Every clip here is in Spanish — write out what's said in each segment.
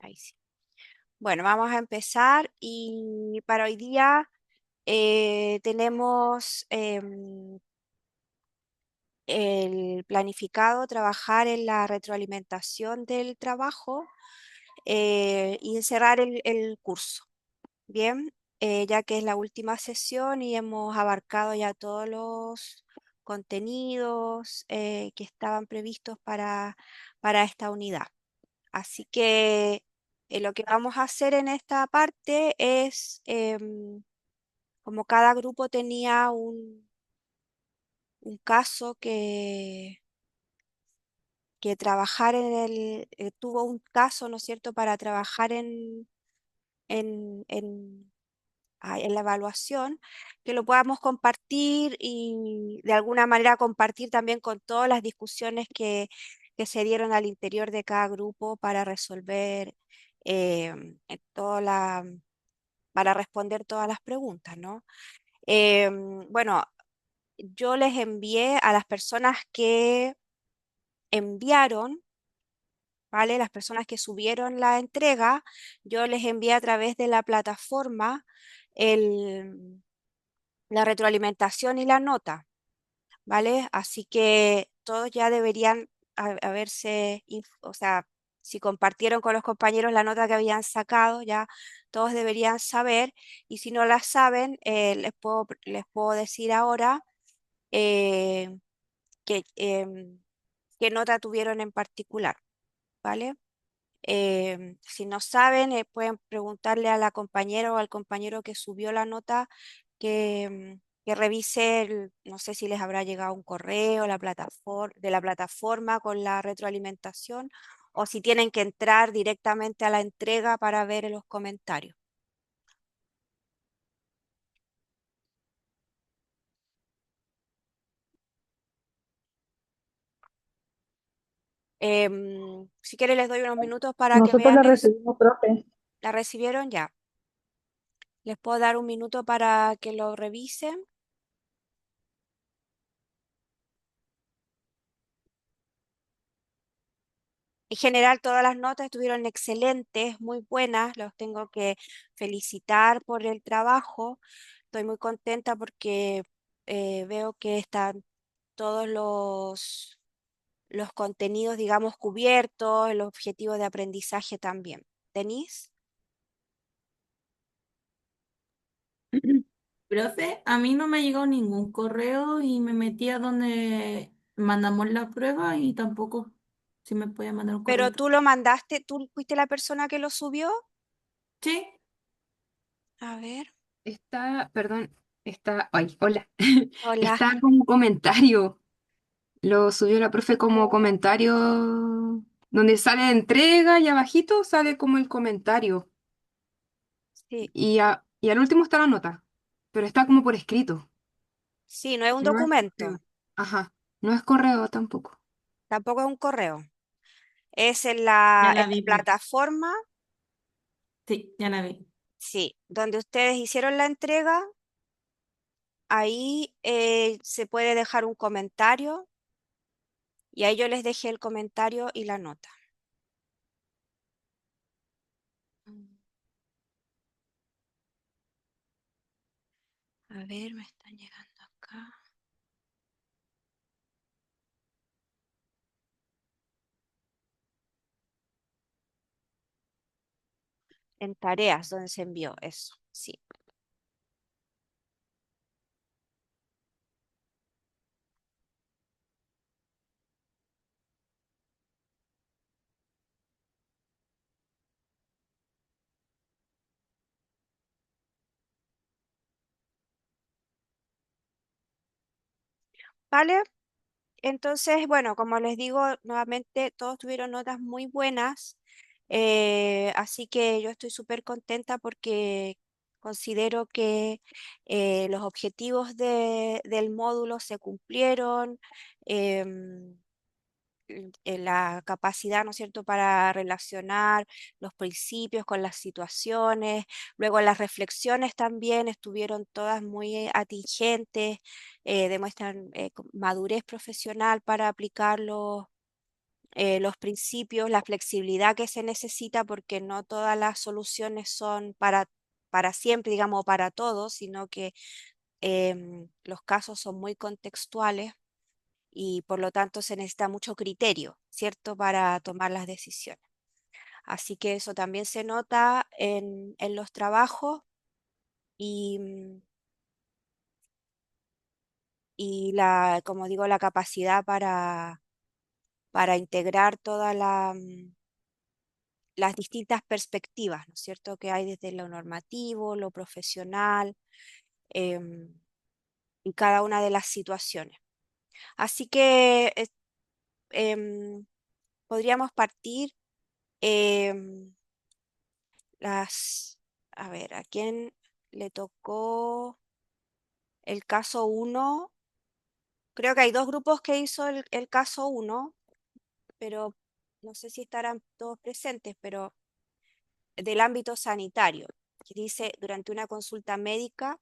ahí sí. Bueno, vamos a empezar y para hoy día tenemos el planificado trabajar en la retroalimentación del trabajo y cerrar el curso. Bien, ya que es la última sesión y hemos abarcado ya todos los contenidos que estaban previstos para esta unidad. Así que lo que vamos a hacer en esta parte es, como cada grupo tenía un caso que trabajar tuvo un caso, ¿no es cierto?, para trabajar en, en, en la evaluación, que lo podamos compartir y de alguna manera compartir también con todas las discusiones que se dieron al interior de cada grupo para resolver toda para responder todas las preguntas, ¿no? Bueno, yo les envié a las personas que enviaron, ¿vale? Las personas que subieron la entrega, yo les envié a través de la plataforma el, la retroalimentación y la nota, ¿vale? Así que todos ya deberían haberse, o sea, si compartieron con los compañeros la nota que habían sacado, ya todos deberían saber, y si no la saben, les puedo decir ahora eh, qué nota tuvieron en particular, ¿vale? Si no saben, pueden preguntarle a la compañera o al compañero que subió la nota que revise, no sé si les habrá llegado un correo de la plataforma con la retroalimentación o si tienen que entrar directamente a la entrega para ver los comentarios. Si quieren les doy unos minutos para que Nosotros la vean eso. recibimos, profe. ¿La recibieron ya? Les puedo dar un minuto para que lo revisen. En general, todas las notas estuvieron excelentes, muy buenas. Los tengo que felicitar por el trabajo. Estoy muy contenta porque veo que están todos los contenidos, digamos, cubiertos, los objetivos de aprendizaje también. ¿Denise? Profe, a mí no me ha llegado ningún correo y me metí a donde mandamos la prueba y tampoco si me podía mandar un Pero correo. tú lo mandaste, tú fuiste la persona que lo subió. Sí, A ver, Está, perdón, está, ay, hola, hola. está como comentario, lo subió la profe como comentario, donde sale entrega y abajito sale como el comentario Sí, y al último está la nota, pero está como por escrito, sí, no es un no es documento, correo. Ajá, no es correo tampoco. tampoco es un correo. Es en ya en la la vi, profe. plataforma. Sí, ya la vi. Sí, donde ustedes hicieron la entrega, ahí se puede dejar un comentario y ahí yo les dejé el comentario y la nota. Mm, A ver, me están llegando acá. En tareas, donde se envió eso, sí. ¿Vale? Entonces, bueno, como les digo nuevamente, todos tuvieron notas muy buenas, así que yo estoy súper contenta porque considero que los objetivos del módulo se cumplieron. em, la capacidad, ¿no es cierto?, para relacionar los principios con las situaciones. Luego las reflexiones también estuvieron todas muy atingentes, demuestran madurez profesional para aplicarlo los principios, la flexibilidad que se necesita, porque no todas las soluciones son para siempre, digamos, para todos, sino que los casos son muy contextuales y por lo tanto se necesita mucho criterio, ¿cierto?, para tomar las decisiones. Así que eso también se nota en los trabajos y, y como digo, la capacidad para integrar todas las distintas perspectivas, ¿no es cierto?, que hay desde lo normativo, lo profesional, em, y cada una de las situaciones. Así que em, podríamos partir em, a ver, ¿a quién le tocó el caso uno? Creo que hay dos grupos que hizo el caso uno, pero no sé si estarán todos presentes, pero del ámbito sanitario, que dice, durante una consulta médica,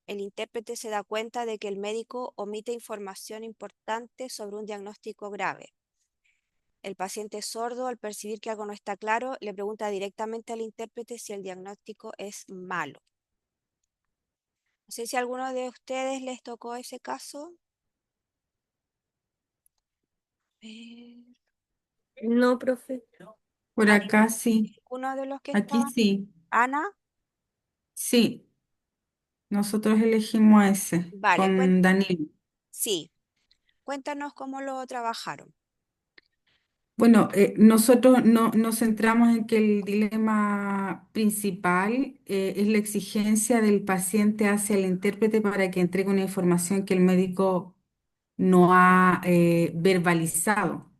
el intérprete se da cuenta de que el médico omite información importante sobre un diagnóstico grave. El paciente sordo, al percibir que algo no está claro, le pregunta directamente al intérprete si el diagnóstico es malo. No sé si a alguno de ustedes les tocó ese caso. Eh, No, profe. Por ¿A acá sí, ninguno de los que aquí estaban? sí, Ana, sí, nosotros elegimos ese vale, con Danilo. sí, cuéntanos cómo lo trabajaron. Bueno, nosotros nos centramos en que el dilema principal es la exigencia del paciente hacia el intérprete para que entregue una información que el médico no ha verbalizado.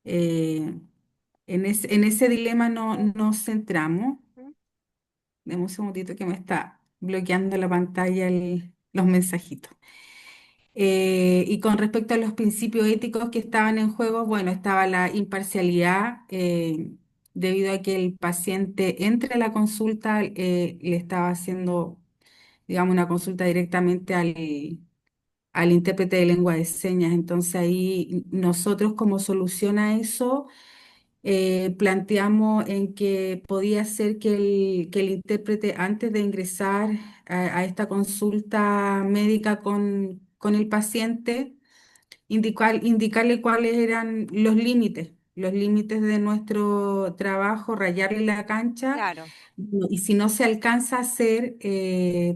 Eh, en ese dilema nos centramos. ¿Mm? Deme un segundito que me está bloqueando la pantalla los mensajitos. Y con respecto a los principios éticos que estaban en juego, bueno, estaba la imparcialidad, debido a que el paciente entre a la consulta, le estaba haciendo, digamos, una consulta directamente al intérprete de lengua de señas. Entonces ahí nosotros como solución a eso planteamos en que podía ser que el intérprete antes de ingresar a esta consulta médica con el paciente, indicarle cuáles eran los límites de nuestro trabajo, rayarle la cancha. Claro, Y si no se alcanza a hacer,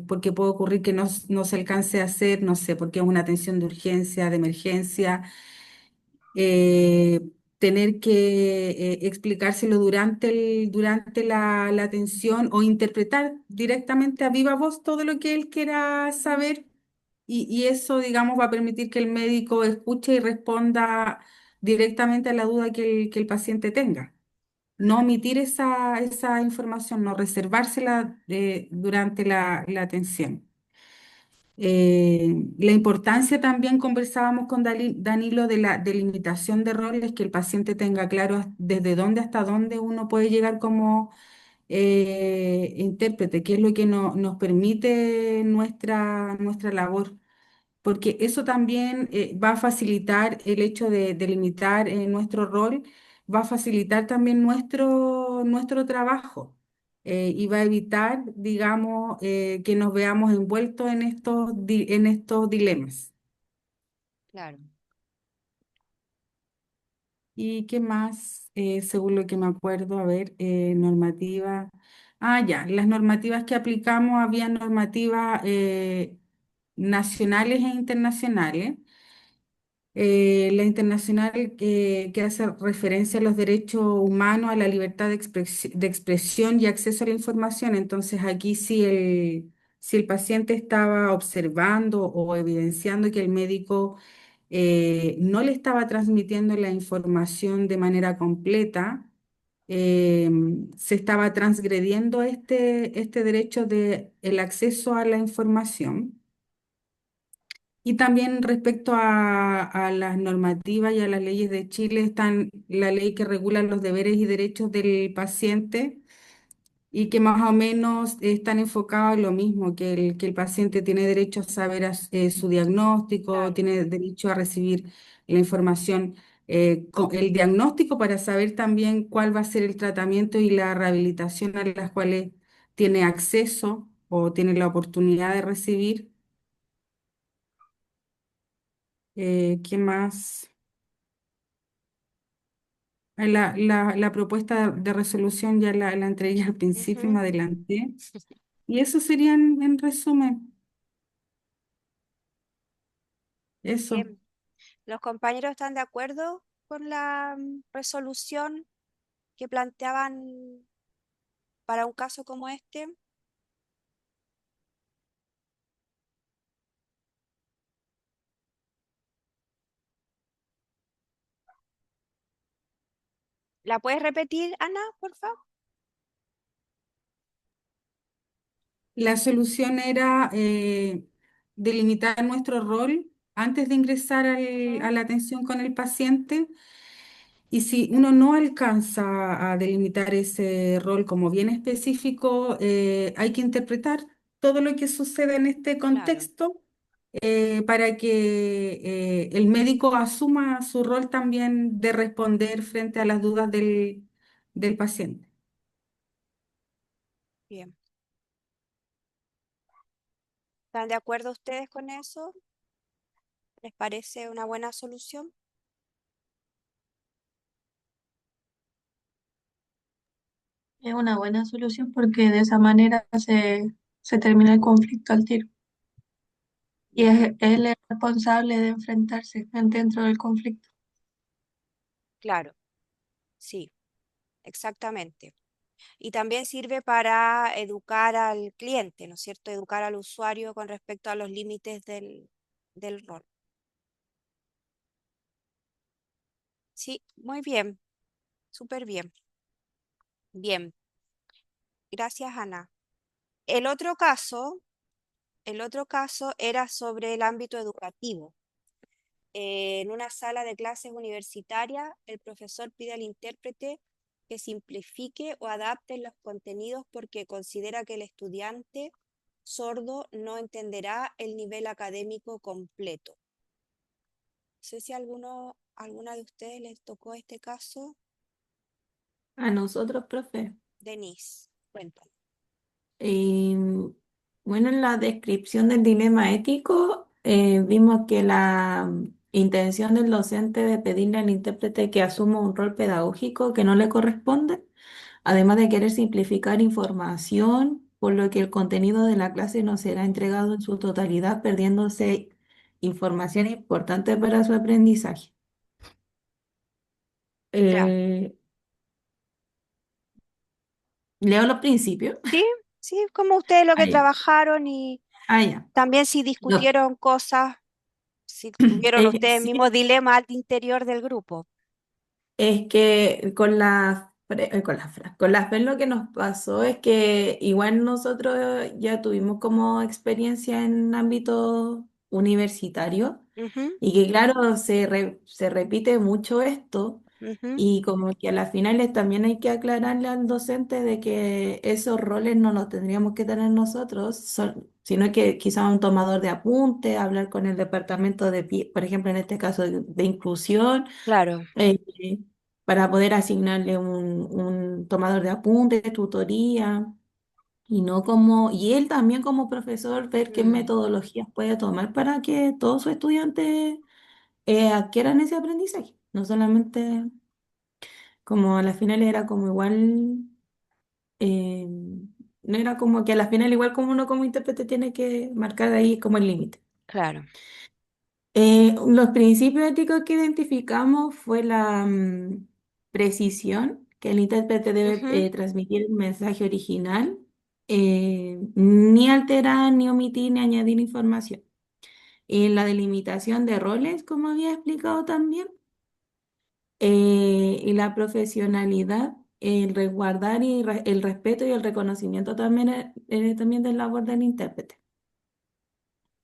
porque puede ocurrir que no se alcance a hacer, no sé, porque es una atención de urgencia, de emergencia, eh, tener que explicárselo durante la atención o interpretar directamente a viva voz todo lo que él quiera saber y eso, digamos, va a permitir que el médico escuche y responda directamente a la duda que el paciente tenga. No omitir esa información, no reservársela durante la atención. La importancia también conversábamos con Danilo de la delimitación de roles, que el paciente tenga claro desde dónde hasta dónde uno puede llegar como intérprete, qué es lo que nos permite nuestra labor, porque eso también va a facilitar el hecho de delimitar nuestro rol, va a facilitar también nuestro trabajo y va a evitar, digamos, que nos veamos envueltos en en estos dilemas. claro. ¿Y qué más? Según lo que me acuerdo, a ver, normativa. Ah, ya, las normativas que aplicamos, había normativas nacionales e internacionales. La internacional que hace referencia a los derechos humanos, a la libertad de expresión y acceso a la información. Entonces, aquí si el paciente estaba observando o evidenciando que el médico no le estaba transmitiendo la información de manera completa, eh, se estaba transgrediendo este derecho de el acceso a la información. Y también respecto a las normativas y a las leyes de Chile, están la ley que regula los deberes y derechos del paciente y que más o menos están enfocados en lo mismo, que el paciente tiene derecho a saber su diagnóstico, Claro. tiene derecho a recibir la información el diagnóstico para saber también cuál va a ser el tratamiento y la rehabilitación a las cuales tiene acceso o tiene la oportunidad de recibir. ¿Qué más? La propuesta de resolución ya la entregué al principio, me Ujú. adelanté. Y eso sería en resumen, eso. Bien. ¿Los compañeros están de acuerdo con la resolución que planteaban para un caso como este? ¿La puedes repetir, Ana, por favor? La solución era delimitar nuestro rol antes de ingresar a Ujú. la atención con el paciente. Y si uno no alcanza a delimitar ese rol como bien específico, hay que interpretar todo lo que sucede en este Claro, contexto para que el médico asuma su rol también de responder frente a las dudas del paciente. bien. ¿Están de acuerdo ustedes con eso? ¿Les parece una buena solución? Es una buena solución porque de esa manera se termina el conflicto al tiro. Y Bien, es él el responsable de enfrentarse dentro del conflicto. claro, sí, exactamente. Y también sirve para educar al cliente, ¿no es cierto? Educar al usuario con respecto a los límites del rol. Sí, muy bien, súper bien. Bien, gracias, Ana. El otro caso, el otro caso era sobre el ámbito educativo. En una sala de clases universitaria, el profesor pide al intérprete que simplifique o adapte los contenidos porque considera que el estudiante sordo no entenderá el nivel académico completo. No sé si alguna de ustedes les tocó este caso. A nosotros, profe. Denise, cuéntame. Y bueno, en la descripción del dilema ético vimos que la intención del docente de pedirle al intérprete que asuma un rol pedagógico que no le corresponde, además de querer simplificar información, por lo que el contenido de la clase no será entregado en su totalidad, perdiéndose información importante para su aprendizaje. Claro. Eh, Leo los principios. Sí, sí, como ustedes lo Ah, que ya. trabajaron y Ah, ya. también si Lo- discutieron cosas, si tuvieron Es que ustedes mismos sí. dilemas al interior del grupo. Es que con las FES lo que nos pasó es que igual nosotros ya tuvimos como experiencia en ámbito universitario Ujú, y que claro, se repite mucho esto ujú, y como que a las finales también hay que aclararle al docente de que esos roles no los tendríamos que tener nosotros, sino que quizá un tomador de apunte, hablar con el departamento por ejemplo, en este caso de inclusión claro. eh, para poder asignarle un tomador de apuntes, tutoría, y él también como profesor ver qué Mm, metodologías puede tomar para que todos sus estudiantes adquieran ese aprendizaje. No solamente como a la final era como igual, eh, no era como que a la final igual como uno como intérprete tiene que marcar ahí como el límite. claro. Los principios éticos que identificamos fue la precisión, que el intérprete debe Ujú, transmitir el mensaje original, ni alterar, ni omitir, ni añadir información. La delimitación de roles, como había explicado también, y la profesionalidad, el resguardar el respeto y el reconocimiento también, también de la labor del intérprete.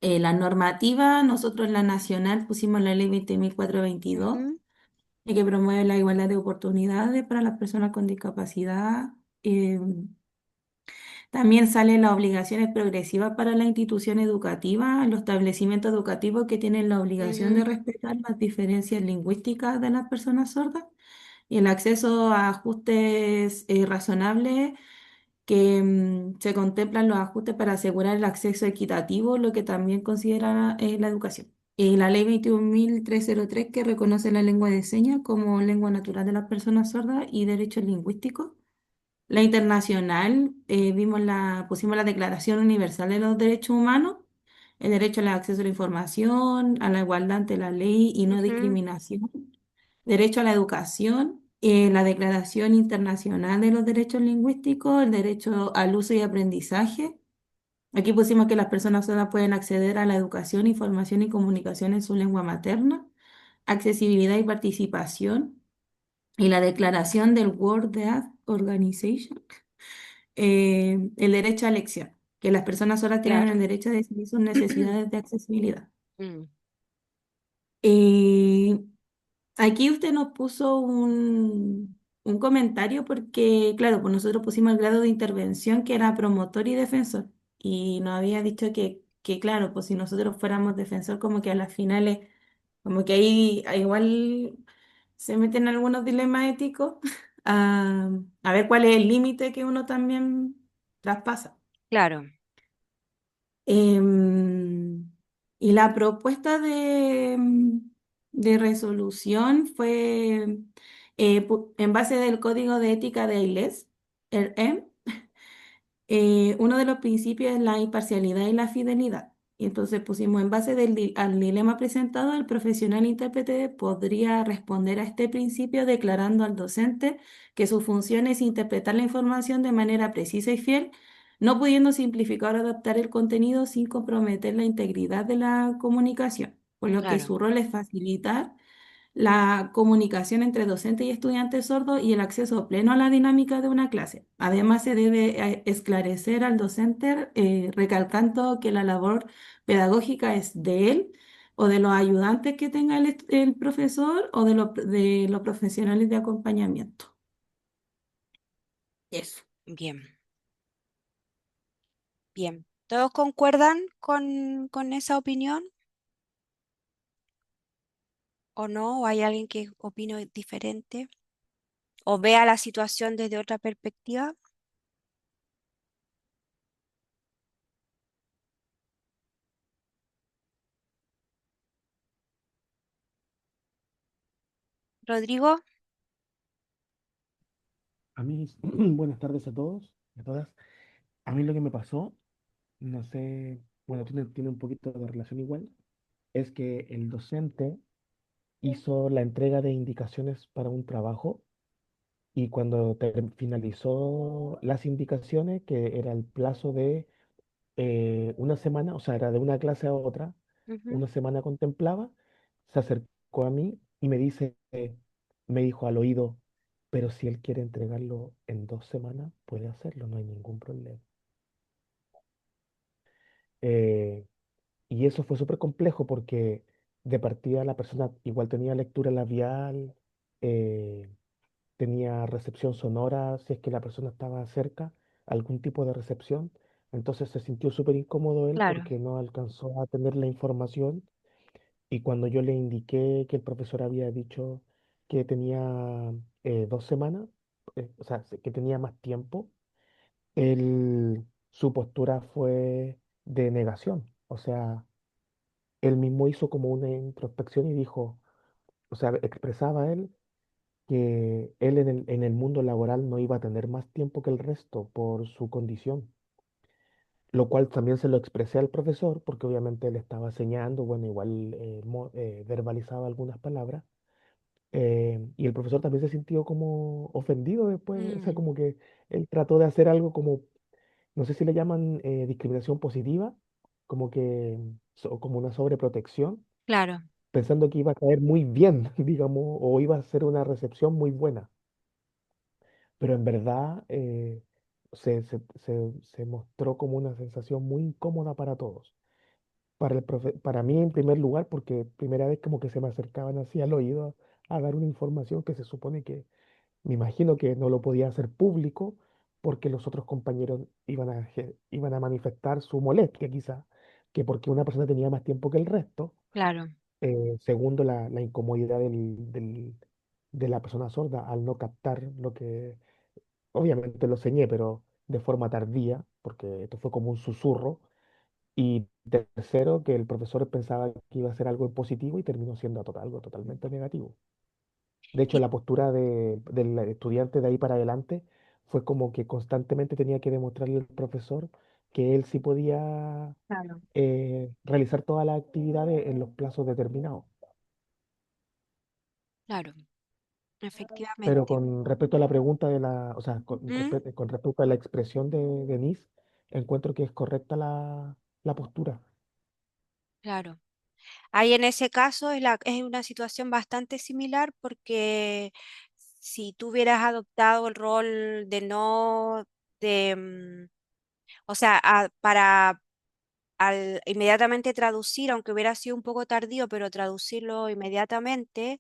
La normativa, nosotros en la nacional pusimos la ley 20.422 ujú, y que promueve la igualdad de oportunidades para las personas con discapacidad. También salen las obligaciones progresivas para la institución educativa, los establecimientos educativos que tienen la obligación de Ujú, respetar las diferencias lingüísticas de las personas sordas y el acceso a ajustes razonables que se contemplan los ajustes para asegurar el acceso equitativo, lo que también considera la educación. Y la ley 21.303 que reconoce la lengua de señas como lengua natural de las personas sordas y derechos lingüísticos. La internacional, pusimos la Declaración Universal de los Derechos Humanos, el derecho al acceso a la información, a la igualdad ante la ley y no ujú, discriminación, derecho a la educación, la Declaración Internacional de los Derechos Lingüísticos, el derecho al uso y aprendizaje. Aquí pusimos que las personas sordas pueden acceder a la educación, información y comunicación en su lengua materna, accesibilidad y participación, y la Declaración del World Health Organization, el derecho a elección, que las personas sordas tienen claro. el derecho a decidir sus necesidades de accesibilidad. Mm, Eh, Aquí usted nos puso un comentario porque, claro, pues nosotros pusimos el grado de intervención que era promotor y defensor. Y nos había dicho claro, pues si nosotros fuéramos defensor, como que a las finales, como que ahí igual se meten algunos dilemas éticos a ver cuál es el límite que uno también traspasa. claro, Em, y la propuesta de resolución fue en base del Código de Ética de AILES, el EM. Uno de los principios es la imparcialidad y la fidelidad. Y entonces pusimos en base al dilema presentado, el profesional intérprete podría responder a este principio declarando al docente que su función es interpretar la información de manera precisa y fiel, no pudiendo simplificar o adaptar el contenido sin comprometer la integridad de la comunicación, por lo que claro, su rol es facilitar la comunicación entre docente y estudiante sordo y el acceso pleno a la dinámica de una clase. Además, se debe esclarecer al docente, recalcando que la labor pedagógica es de él o de los ayudantes que tenga el profesor o de los profesionales de acompañamiento. Eso. bien, bien. ¿Todos concuerdan con esa opinión o no? ¿O hay alguien que opine diferente o vea la situación desde otra perspectiva? Rodrigo, A mí, buenas tardes a todos y a todas. A mí lo que me pasó, no sé, bueno, tiene un poquito de relación igual, es que el docente hizo la entrega de indicaciones para un trabajo y cuando finalizó las indicaciones, que era el plazo de una semana, o sea, era de una clase a otra, ujú, una semana contemplaba, se acercó a mí y me dijo al oído, pero si él quiere entregarlo en 2 semanas, puede hacerlo, no hay ningún problema. Eh, y eso fue súper complejo porque de partida la persona igual tenía lectura labial, eh, tenía recepción sonora, si es que la persona estaba cerca, algún tipo de recepción. Entonces se sintió súper incómodo él claro, porque no alcanzó a tener la información y cuando yo le indiqué que el profesor había dicho que tenía 2 semanas, o sea, que tenía más tiempo, su postura fue de negación. O sea, él mismo hizo como una introspección y dijo, o sea, expresaba él que él en el mundo laboral no iba a tener más tiempo que el resto por su condición, lo cual también se lo expresé al profesor porque obviamente él estaba enseñando, bueno, igual verbalizaba algunas palabras, y el profesor también se sintió como ofendido después, o sea, mm, como que él trató de hacer algo como, no sé si le llaman discriminación positiva, como que, como una sobreprotección, claro, pensando que iba a caer muy bien, digamos, o iba a ser una recepción muy buena. Pero en verdad se mostró como una sensación muy incómoda para todos. Para mí en primer lugar, porque primera vez como que se me acercaban así al oído a dar una información que se supone que, me imagino que no lo podía hacer público, porque los otros compañeros iban a manifestar su molestia quizá, que porque una persona tenía más tiempo que el resto. Claro, Segundo, la incomodidad de la persona sorda al no captar lo que, obviamente lo señé, pero de forma tardía, porque esto fue como un susurro. Y tercero, que el profesor pensaba que iba a ser algo positivo y terminó siendo algo totalmente negativo. De hecho, y la postura del estudiante de ahí para adelante fue como que constantemente tenía que demostrarle al profesor que él sí podía claro, realizar todas las actividades en los plazos determinados. claro, Pero efectivamente. con respecto a la pregunta o sea, ¿Mm? con respecto a la expresión de Denise, encuentro que es correcta la postura. Claro. Ahí en ese caso es una situación bastante similar porque si tú hubieras adoptado el rol de no, de, o sea, para al inmediatamente traducir, aunque hubiera sido un poco tardío, pero traducirlo inmediatamente,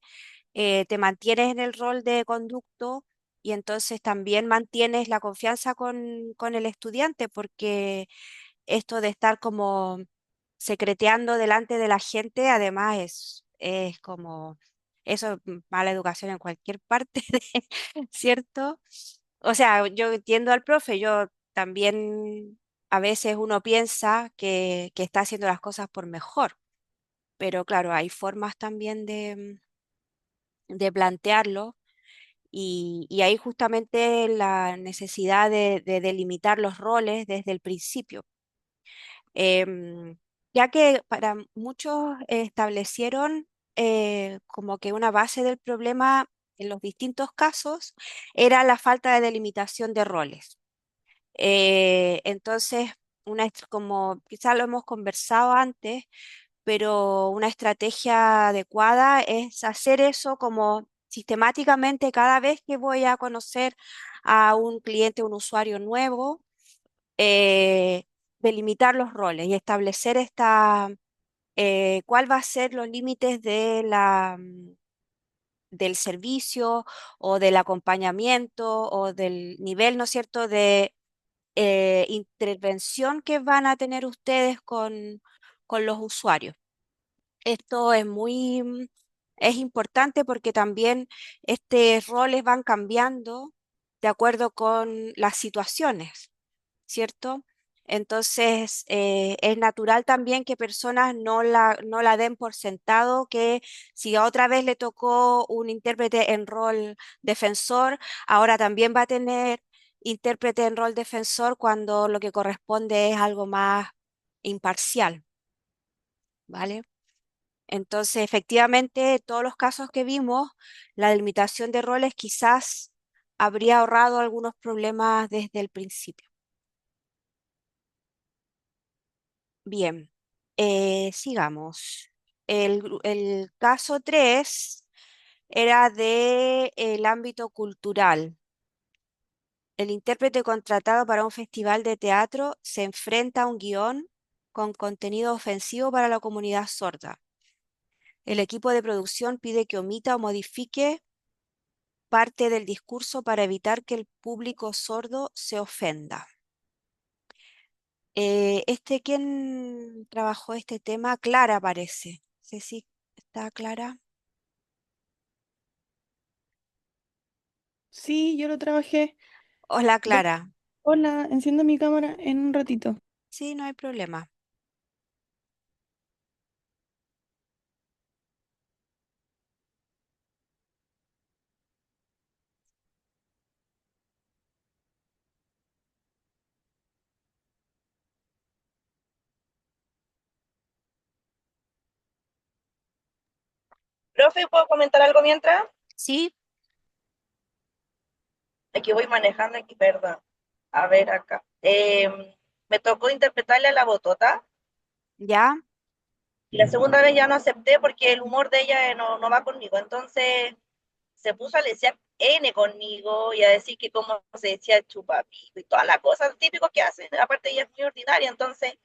te mantienes en el rol de conducto y entonces también mantienes la confianza con el estudiante porque esto de estar como secreteando delante de la gente, además es como, eso es mala educación en cualquier parte, ¿cierto? O sea, yo entiendo al profe, yo también a veces uno piensa que está haciendo las cosas por mejor, pero claro, hay formas también de plantearlo y ahí justamente la necesidad de delimitar los roles desde el principio. Em, ya que para muchos establecieron como que una base del problema en los distintos casos era la falta de delimitación de roles. Entonces, como quizás lo hemos conversado antes, pero una estrategia adecuada es hacer eso como sistemáticamente cada vez que voy a conocer a un cliente, un usuario nuevo, eh, delimitar los roles y establecer cuál va a ser los límites del servicio o del acompañamiento o del nivel, ¿no es cierto?, de intervención que van a tener ustedes con los usuarios. Esto es importante porque también estos roles van cambiando de acuerdo con las situaciones, ¿cierto? Entonces, es natural también que personas no la den por sentado que si otra vez le tocó un intérprete en rol defensor, ahora también va a tener intérprete en rol defensor cuando lo que corresponde es algo más imparcial, ¿vale? Entonces, efectivamente, todos los casos que vimos, la delimitación de roles quizás habría ahorrado algunos problemas desde el principio. Bien, sigamos. El caso 3 era de el ámbito cultural. El intérprete contratado para un festival de teatro se enfrenta a un guión con contenido ofensivo para la comunidad sorda. El equipo de producción pide que omita o modifique parte del discurso para evitar que el público sordo se ofenda. ¿Quién trabajó este tema? Clara parece. Sí, sí, está Clara. Sí, yo lo trabajé. Hola, De- Clara. Hola, enciendo mi cámara en un ratito. Sí, no hay problema. Profe, ¿puedo comentar algo mientras? Sí, Aquí voy manejando aquí, perdón. A ver acá. Me tocó interpretarle a la botota ya, y la segunda vez ya no acepté porque el humor de ella no va conmigo. Entonces se puso a decir N conmigo y a decir que como se decía chupapito y todas las cosas típicas que hacen. Aparte ella es muy ordinaria, entonces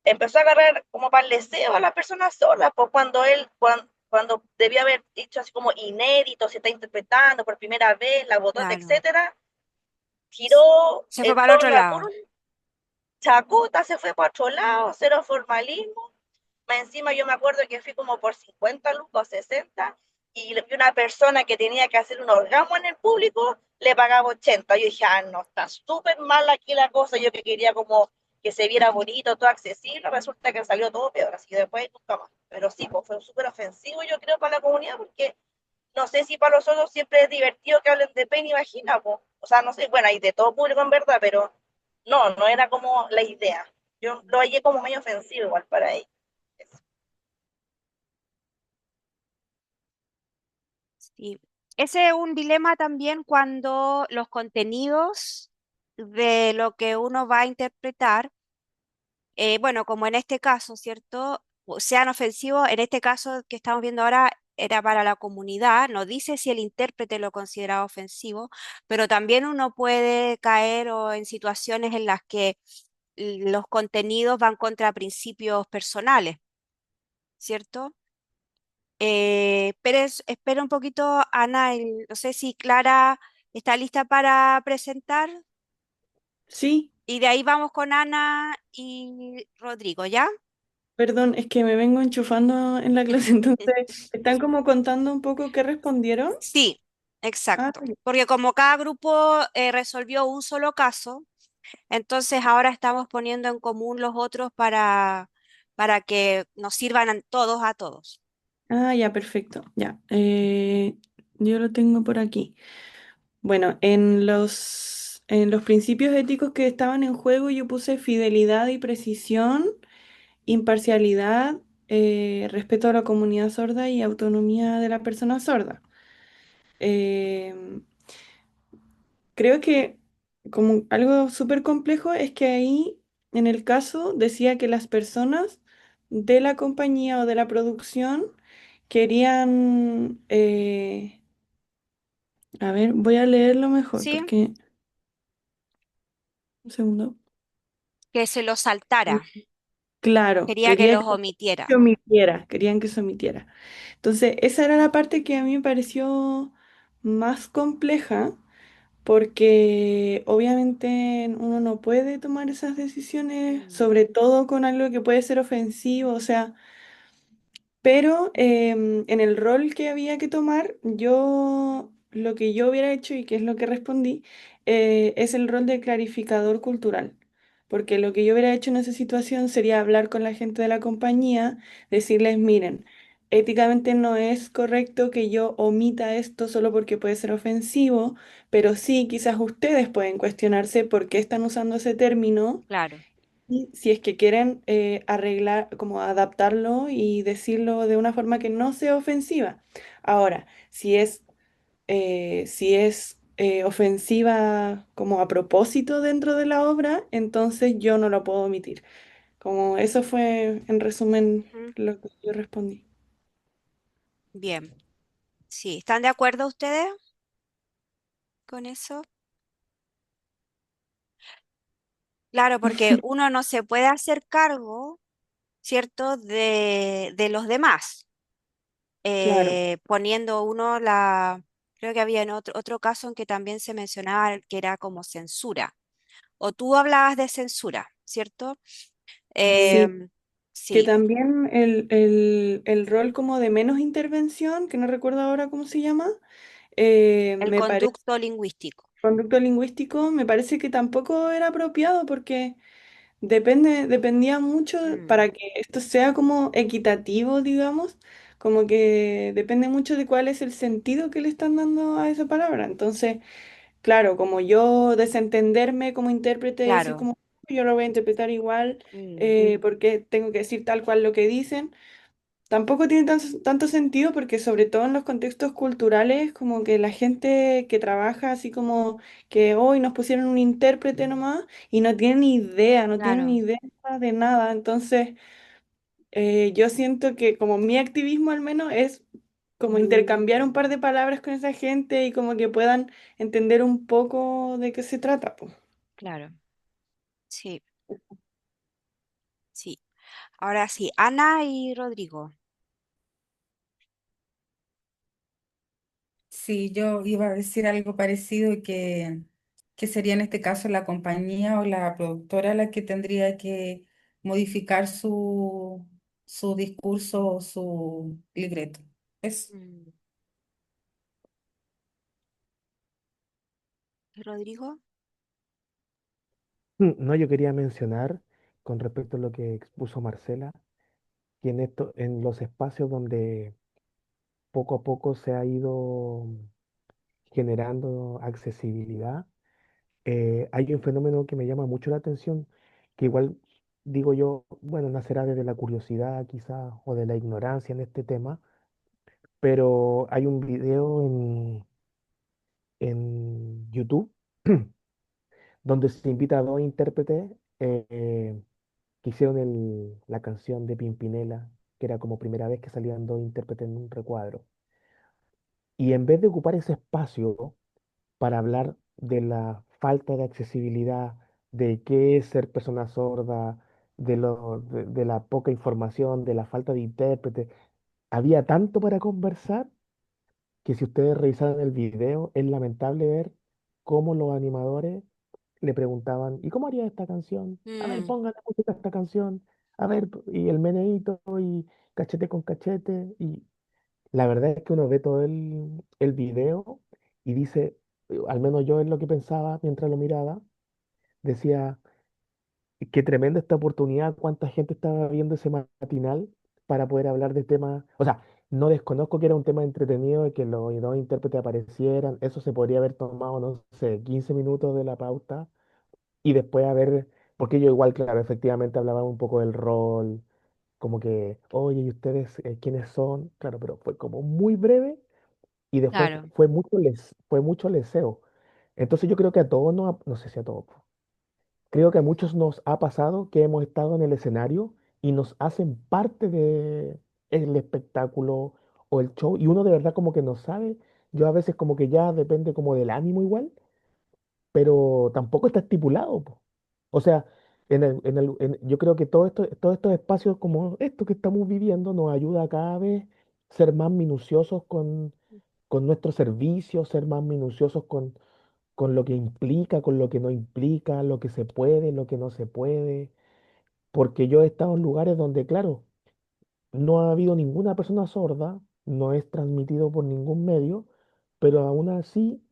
empezó a agarrar como para el deseo a la persona sola, pues cuando debía haber dicho así como inédito, se está interpretando por primera vez, la botota, claro. etcétera, tiró Se fue para el otro a lado. puro chacota, se fue para otro lado, cero formalismo. Más encima yo me acuerdo que fui como por 50 lucas, 60, y una persona que tenía que hacer un orgasmo en el público le pagaba 80. Yo dije, ah, no, está súper mal aquí la cosa. Yo que quería como que se viera bonito, todo accesible, resulta que salió todo peor, así que después nunca más. Pero sí, pues fue súper ofensivo, yo creo, para la comunidad, porque no sé si para los otros siempre es divertido que hablen de pene y vagina, pues. O sea, no sé, bueno, hay de todo público en verdad, pero no era como la idea. Yo lo hallé como medio ofensivo igual para ellos. Sí. Ese es un dilema también cuando los contenidos de lo que uno va a interpretar, bueno, como en este caso, ¿cierto? Sean ofensivos, en este caso que estamos viendo ahora era para la comunidad, no dice si el intérprete lo considera ofensivo, pero también uno puede caer o en situaciones en las que los contenidos van contra principios personales, ¿cierto? Espera un poquito, Ana, no sé si Clara está lista para presentar Sí, y de ahí vamos con Ana y Rodrigo, ¿ya? perdón, es que me vengo enchufando en la clase, entonces, ¿están como contando un poco qué respondieron? Sí, Ah, exacto. Porque como cada grupo resolvió un solo caso, entonces ahora estamos poniendo en común los otros para que nos sirvan todos a todos. ya, perfecto, ya. Yo lo tengo por aquí. Bueno, en los principios éticos que estaban en juego yo puse fidelidad y precisión, imparcialidad, respeto a la comunidad sorda y autonomía de la persona sorda. Em, Creo que como algo súper complejo es que ahí, en el caso, decía que las personas de la compañía o de la producción querían, a ver, voy a leerlo mejor ¿Sí? porque, un segundo. Que se los saltara. Claro, Quería que quería los que omitiera. se omitiera, querían que se omitiera. Entonces, esa era la parte que a mí me pareció más compleja porque obviamente uno no puede tomar esas decisiones, Mm. sobre todo con algo que puede ser ofensivo, o sea, pero en el rol que había que tomar, yo lo que yo hubiera hecho y que es lo que respondí, es el rol de clarificador cultural. Porque lo que yo hubiera hecho en esa situación sería hablar con la gente de la compañía, decirles, miren, éticamente no es correcto que yo omita esto solo porque puede ser ofensivo, pero sí, quizás ustedes pueden cuestionarse por qué están usando ese término Claro, y si es que quieren arreglar, como adaptarlo y decirlo de una forma que no sea ofensiva. Ahora, si es ofensiva como a propósito dentro de la obra, entonces yo no lo puedo omitir. Como eso fue, en resumen, ujú, lo que yo respondí. bien. Sí, ¿están de acuerdo ustedes con eso? Claro, porque uno no se puede hacer cargo, ¿cierto?, de los demás, Claro, poniendo uno la, creo que había en otro caso en que también se mencionaba que era como censura, o tú hablabas de censura, ¿cierto? sí. Em, Que sí, también el rol como de menos intervención, que no recuerdo ahora cómo se llama, el me parece, conducto lingüístico. conducto lingüístico, me parece que tampoco era apropiado porque dependía mucho Mm, para que esto sea como equitativo, digamos, como que depende mucho de cuál es el sentido que le están dando a esa palabra. Entonces, claro, como yo desentenderme como intérprete, decir claro, como yo lo voy a interpretar igual, mm, porque tengo que decir tal cual lo que dicen. Tampoco tiene tanto sentido porque sobre todo en los contextos culturales, como que la gente que trabaja así como que hoy nos pusieron un intérprete nomás y no tienen ni idea, no tienen ni claro, idea de nada. Entonces, yo siento que como mi activismo al menos es como intercambiar un par de palabras con esa gente y como que puedan entender un poco de qué se trata, pues. claro, sí, sí. Ahora sí, Ana y Rodrigo. Sí, yo iba a decir algo parecido que que sería en este caso la compañía o la productora la que tendría que modificar su discurso o su libreto. Es Mm. ¿Y Rodrigo? No, yo quería mencionar con respecto a lo que expuso Marcela, que en los espacios donde poco a poco se ha ido generando accesibilidad, hay un fenómeno que me llama mucho la atención, que igual digo yo, bueno, nacerá desde la curiosidad quizás o de la ignorancia en este tema, pero hay un video en YouTube donde se invita a dos intérpretes que hicieron la canción de Pimpinela, que era como primera vez que salían dos intérpretes en un recuadro. Y en vez de ocupar ese espacio para hablar de la falta de accesibilidad, de qué es ser persona sorda, de la poca información, de la falta de intérprete, había tanto para conversar que si ustedes revisaran el video, es lamentable ver cómo los animadores le preguntaban, ¿y cómo haría esta canción? A ver, Mm, póngale música a esta canción. A ver, y el meneíto y cachete con cachete. Y la verdad es que uno ve todo el video y dice, al menos yo es lo que pensaba mientras lo miraba, decía, qué tremenda esta oportunidad, cuánta gente estaba viendo ese matinal para poder hablar de temas, o sea, no desconozco que era un tema entretenido y que los dos intérpretes aparecieran, eso se podría haber tomado, no sé, 15 minutos de la pauta y después haber, porque yo igual, claro, efectivamente hablaba un poco del rol, como que, oye, ¿y ustedes quiénes son? Claro, pero fue como muy breve y después claro. fue mucho leseo. Entonces yo creo que a todos, no sé si a todos, creo que a muchos nos ha pasado que hemos estado en el escenario y nos hacen parte de el espectáculo o el show y uno de verdad como que no sabe. Yo a veces como que ya depende como del ánimo igual, pero tampoco está estipulado, po. O sea, yo creo que todos estos espacios como estos que estamos viviendo nos ayuda a cada vez ser más minuciosos con nuestros servicios, ser más minuciosos con lo que implica, con lo que no implica, lo que se puede, lo que no se puede, porque yo he estado en lugares donde, claro, no ha habido ninguna persona sorda, no es transmitido por ningún medio, pero aún así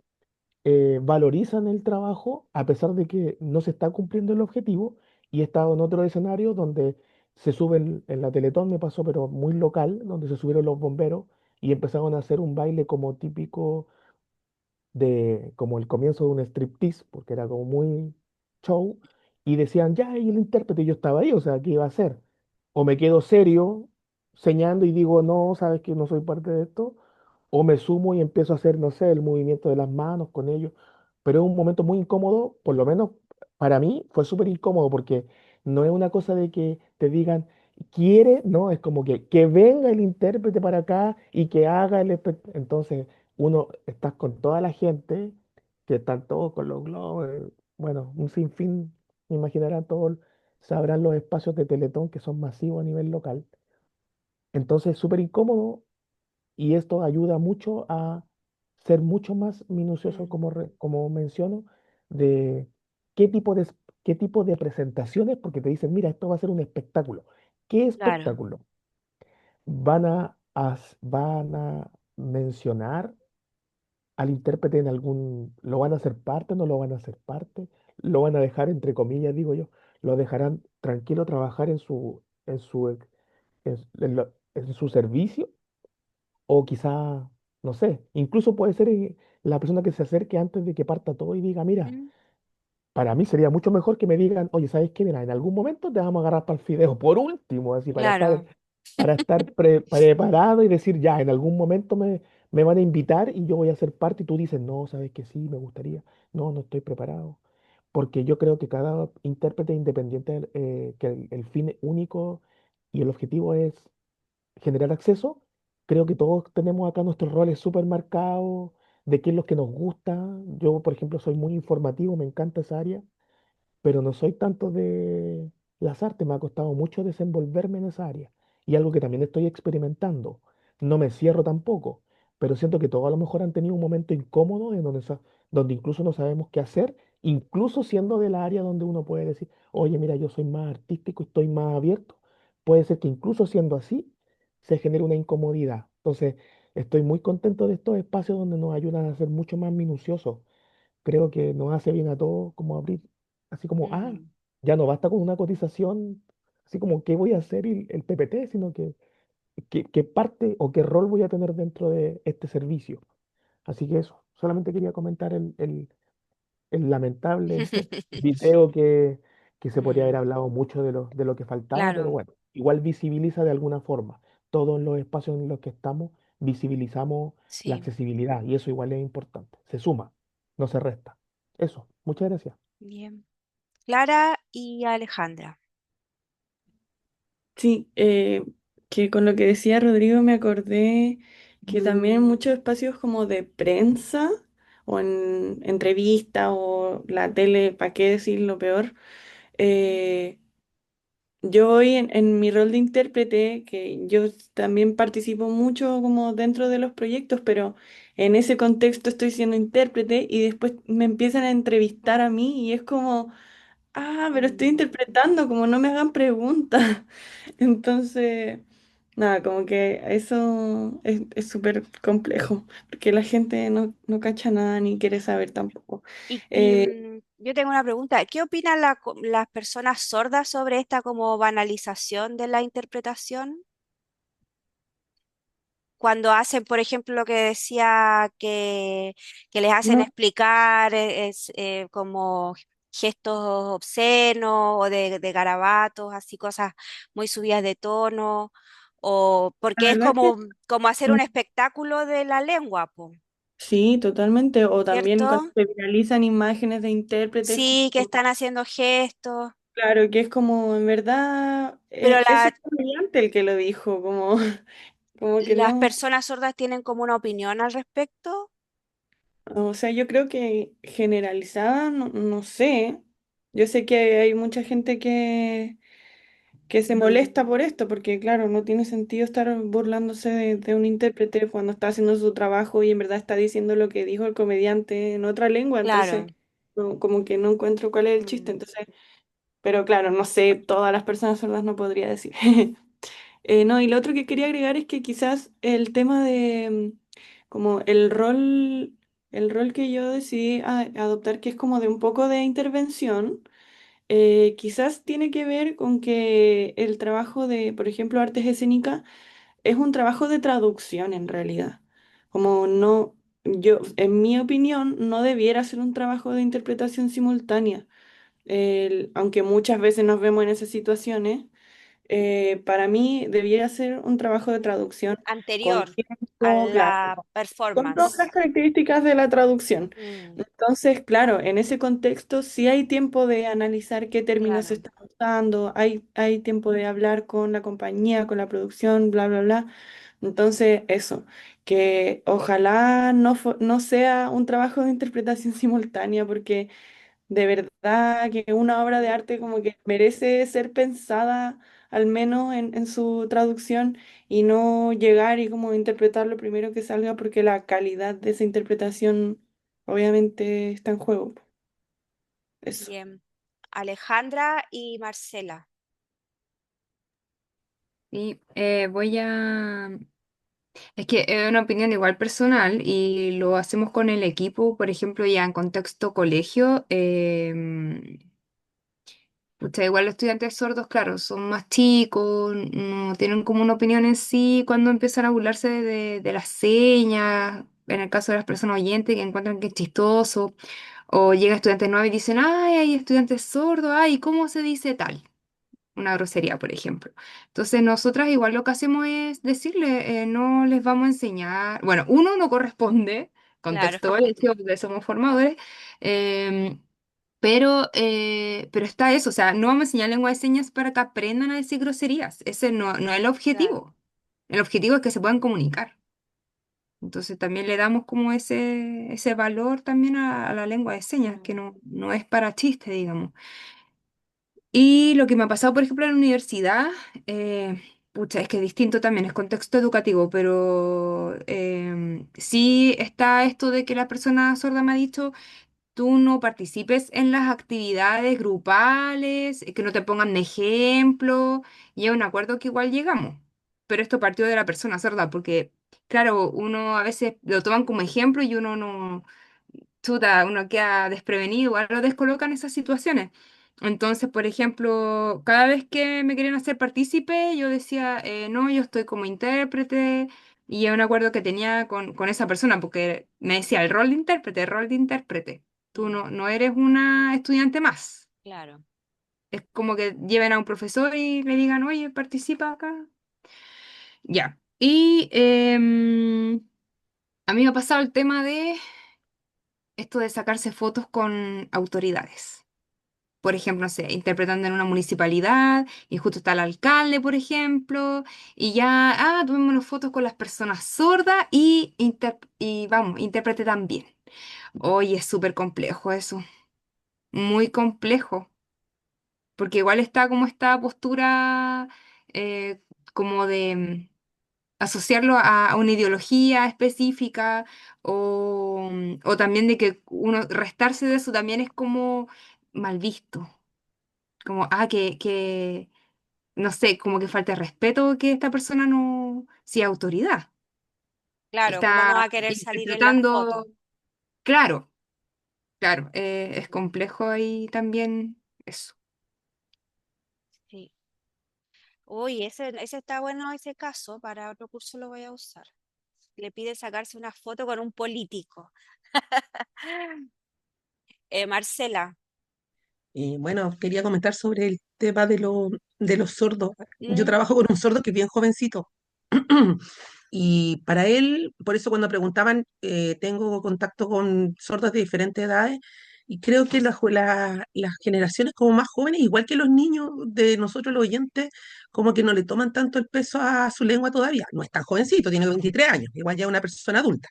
valorizan el trabajo a pesar de que no se está cumpliendo el objetivo, y he estado en otro escenario donde se suben, en la Teletón me pasó, pero muy local, donde se subieron los bomberos y empezaron a hacer un baile como típico de como el comienzo de un striptease, porque era como muy show, y decían, ya, y el intérprete, y yo estaba ahí, o sea, ¿qué iba a hacer? O me quedo serio, señando y digo, no, sabes que no soy parte de esto, o me sumo y empiezo a hacer, no sé, el movimiento de las manos con ellos, pero es un momento muy incómodo, por lo menos para mí fue súper incómodo, porque no es una cosa de que te digan, quiere, no, es como que venga el intérprete para acá y que haga el espectáculo. Entonces, uno estás con toda la gente, que están todos con los globos, bueno, un sinfín, me imaginarán todos, sabrán los espacios de Teletón que son masivos a nivel local. Entonces, es súper incómodo y esto ayuda mucho a ser mucho más minucioso, Mm, como menciono, de qué tipo de, qué tipo de presentaciones, porque te dicen, mira, esto va a ser un espectáculo. ¿Qué claro. espectáculo? Van a mencionar al intérprete en ¿lo van a hacer parte, no lo van a hacer parte? ¿Lo van a dejar, entre comillas, digo yo, lo dejarán tranquilo trabajar en su servicio? O quizá, no sé, incluso puede ser la persona que se acerque antes de que parta todo y diga, mira, Mm, para mí sería mucho mejor que me digan, oye, ¿sabes qué? Mira, en algún momento te vamos a agarrar para el fideo, por último, así, claro. para estar preparado y decir, ya, en algún momento me van a invitar y yo voy a ser parte y tú dices, no, ¿sabes que sí? Me gustaría. No, no estoy preparado. Porque yo creo que cada intérprete independiente, que el fin único y el objetivo es generar acceso, creo que todos tenemos acá nuestros roles súper marcados de qué es lo que nos gusta. Yo, por ejemplo, soy muy informativo, me encanta esa área, pero no soy tanto de las artes, me ha costado mucho desenvolverme en esa área y algo que también estoy experimentando. No me cierro tampoco, pero siento que todos a lo mejor han tenido un momento incómodo en donde incluso no sabemos qué hacer incluso siendo de la área donde uno puede decir, oye, mira, yo soy más artístico, estoy más abierto, puede ser que incluso siendo así, se genere una incomodidad. Entonces, estoy muy contento de estos espacios donde nos ayudan a ser mucho más minuciosos. Creo que nos hace bien a todos como abrir, así como, Mm, ya no basta con una cotización, así como qué voy a hacer el PPT, sino que qué parte o qué rol voy a tener dentro de este servicio. Así que eso, solamente quería comentar el lamentable video que se podría haber mm, hablado mucho de lo que faltaba, pero claro, bueno, igual visibiliza de alguna forma. Todos los espacios en los que estamos visibilizamos la sí, accesibilidad y eso igual es importante. Se suma, no se resta. Eso, muchas gracias. bien. Clara y Alejandra. Sí, que con lo que decía Rodrigo me acordé que también en muchos espacios como de prensa o en entrevista o la tele, ¿para qué decir lo peor? Eh, yo voy en mi rol de intérprete, que yo también participo mucho como dentro de los proyectos, pero en ese contexto estoy siendo intérprete y después me empiezan a entrevistar a mí y es como, pero estoy Mm, interpretando, como no me hagan preguntas. Entonces, nada, como que eso es súper complejo, porque la gente no cacha nada ni quiere saber tampoco. Eh, yo tengo una pregunta. ¿Qué opinan las personas sordas sobre esta como banalización de la interpretación? Cuando hacen, por ejemplo, lo que decía que les hacen no, explicar como gestos obscenos o de garabatos, así cosas muy subidas de tono, o la porque es verdad es que como hacer mm, un espectáculo de la lengua, po, sí, totalmente. O también cuando ¿cierto? se viralizan imágenes de intérpretes, Sí, que están haciendo gestos, claro, que es como, en verdad, pero es el comediante el que lo dijo, como, como que las no. personas sordas tienen como una opinión al respecto. O sea, yo creo que generalizada, no sé. Yo sé que hay mucha gente que se molesta por esto, porque claro, no tiene sentido estar burlándose de un intérprete cuando está haciendo su trabajo y en verdad está diciendo lo que dijo el comediante en otra lengua, entonces Claro. como que no encuentro cuál es el chiste, Mm, entonces, pero claro, no sé, todas las personas sordas no podría decir. No, y lo otro que quería agregar es que quizás el tema de como el rol que yo decidí adoptar, que es como de un poco de intervención, quizás tiene que ver con que el trabajo de, por ejemplo, artes escénicas es un trabajo de traducción en realidad. Como no, yo, en mi opinión, no debiera ser un trabajo de interpretación simultánea. Aunque muchas veces nos vemos en esas situaciones, para mí debiera ser un trabajo de traducción con anterior a tiempo, claro, la con todas las performance. características de la traducción. Mm, Entonces, claro, en ese contexto sí hay tiempo de analizar qué términos se claro. están usando, hay tiempo de hablar con la compañía, con la producción, bla, bla, bla. Entonces, eso, que ojalá no sea un trabajo de interpretación simultánea, porque de verdad que una obra de arte como que merece ser pensada al menos en su traducción y no llegar y como interpretar lo primero que salga porque la calidad de esa interpretación obviamente está en juego. Eso. Bien. Alejandra y Marcela. Y voy a... Es que es una opinión igual personal y lo hacemos con el equipo, por ejemplo, ya en contexto colegio. Pucha, igual los estudiantes sordos, claro, son más chicos, no tienen como una opinión en sí cuando empiezan a burlarse de las señas, en el caso de las personas oyentes que encuentran que es chistoso, o llega estudiantes nuevos y dicen, ay, hay estudiantes sordos, ay, ¿cómo se dice tal? Una grosería, por ejemplo. Entonces, nosotras igual lo que hacemos es decirle, no les vamos a enseñar, bueno, uno no corresponde, Claro, contexto colectivo, porque somos formadores, em, pero está eso, o sea, no vamos a enseñar lengua de señas para que aprendan a decir groserías, ese no es el claro. objetivo. El objetivo es que se puedan comunicar. Entonces también le damos como ese valor también a la lengua de señas, que Mm, no es para chiste, digamos. Y lo que me ha pasado, por ejemplo, en la universidad, pucha, es que es distinto también, es contexto educativo, pero sí está esto de que la persona sorda me ha dicho, tú no participes en las actividades grupales, que no te pongan de ejemplo, y es un acuerdo que igual llegamos. Pero esto partió de la persona sorda, porque, claro, uno a veces lo toman como ejemplo y uno no, chuta, uno queda desprevenido, igual lo descolocan en esas situaciones. Entonces, por ejemplo, cada vez que me querían hacer partícipe, yo decía, no, yo estoy como intérprete, y es un acuerdo que tenía con esa persona, porque me decía el rol de intérprete, el rol de intérprete. Tú Mm, no eres una estudiante más. claro, Es como que lleven a un profesor y le digan, oye, participa acá. Ya. Y a mí me ha pasado el tema de esto de sacarse fotos con autoridades. Por ejemplo, no sé, interpretando en una municipalidad y justo está el alcalde, por ejemplo, y ya, tomémonos fotos con las personas sordas y vamos, intérprete también. Oye, es súper complejo eso, muy complejo, porque igual está como esta postura eh, como de asociarlo a una ideología específica o también de que uno restarse de eso también es como mal visto. Como, no sé, como que falta de respeto que esta persona no, sí, autoridad. claro, ¿cómo no Está va a querer salir en las fotos? interpretando, claro, claro, es complejo ahí también eso. Sí. Uy, ese está bueno ese caso, para otro curso lo voy a usar. Le pide sacarse una foto con un político. Marcela. Y bueno, quería comentar sobre el tema de los sordos. Yo ¿Mm? trabajo con un sordo que es bien jovencito. Y para él, por eso cuando preguntaban, tengo contacto con sordos de diferentes edades y creo que las generaciones como más jóvenes, igual que los niños de nosotros los oyentes, como que no le toman tanto el peso a su lengua todavía. No es tan jovencito, tiene 23 años, igual ya es una persona adulta.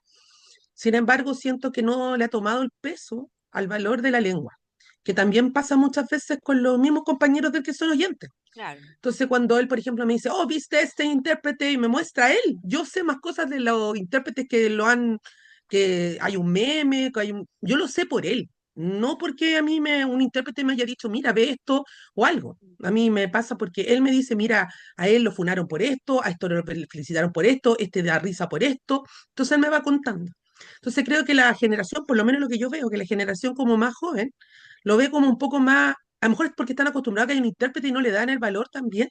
Sin embargo, siento que no le ha tomado el peso al valor de la lengua, que también pasa muchas veces con los mismos compañeros del que son oyentes. Claro, Entonces, cuando él, por ejemplo, me dice, oh, ¿viste este intérprete? Y me muestra a él, yo sé más cosas de los intérpretes que hay un meme, yo lo sé por él, no porque a un intérprete me haya dicho, mira, ve esto o algo. A mí me pasa porque él me dice, mira, a él lo funaron por esto, a esto lo felicitaron por esto, este da risa por esto. Entonces él me va contando. Entonces creo que la generación, por lo menos lo que yo veo, que la generación como más joven, lo ve como un poco más, a lo mejor es porque están acostumbrados a que hay un intérprete y no le dan el valor también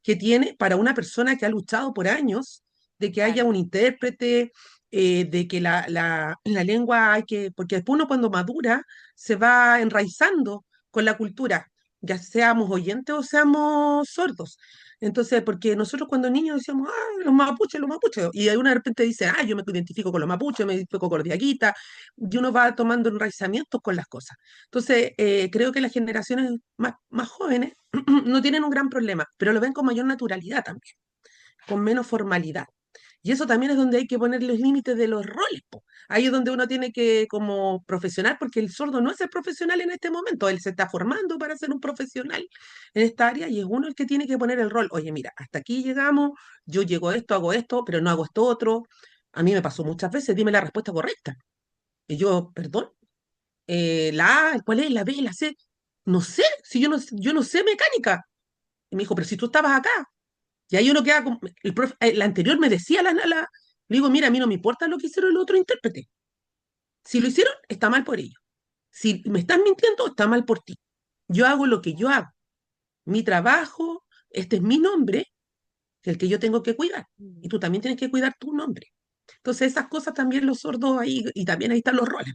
que tiene para una persona que ha luchado por años, de que haya claro. un intérprete, de que la lengua hay que, porque después uno cuando madura se va enraizando con la cultura, ya seamos oyentes o seamos sordos. Entonces, porque nosotros cuando niños decíamos, los mapuches, y de una de repente dice, yo me identifico con los mapuches, me identifico con Diaguita, y uno va tomando enraizamientos con las cosas. Entonces, creo que las generaciones más jóvenes no tienen un gran problema, pero lo ven con mayor naturalidad también, con menos formalidad. Y eso también es donde hay que poner los límites de los roles, po. Ahí es donde uno tiene que, como profesional, porque el sordo no es el profesional en este momento, él se está formando para ser un profesional en esta área y es uno el que tiene que poner el rol. Oye, mira, hasta aquí llegamos, yo llego a esto, hago esto, pero no hago esto otro. A mí me pasó muchas veces, dime la respuesta correcta. Y yo, perdón, la A, ¿cuál es? La B, la C. No sé, si yo no sé mecánica. Y me dijo, pero si tú estabas acá. Y ahí uno queda como, la anterior me decía le digo, mira, a mí no me importa lo que hicieron el otro intérprete. Si lo hicieron, está mal por ellos. Si me estás mintiendo, está mal por ti. Yo hago lo que yo hago. Mi trabajo, este es mi nombre, el que yo tengo que cuidar. Y Mm. tú también tienes que cuidar tu nombre. Entonces esas cosas también los sordos ahí, y también ahí están los roles,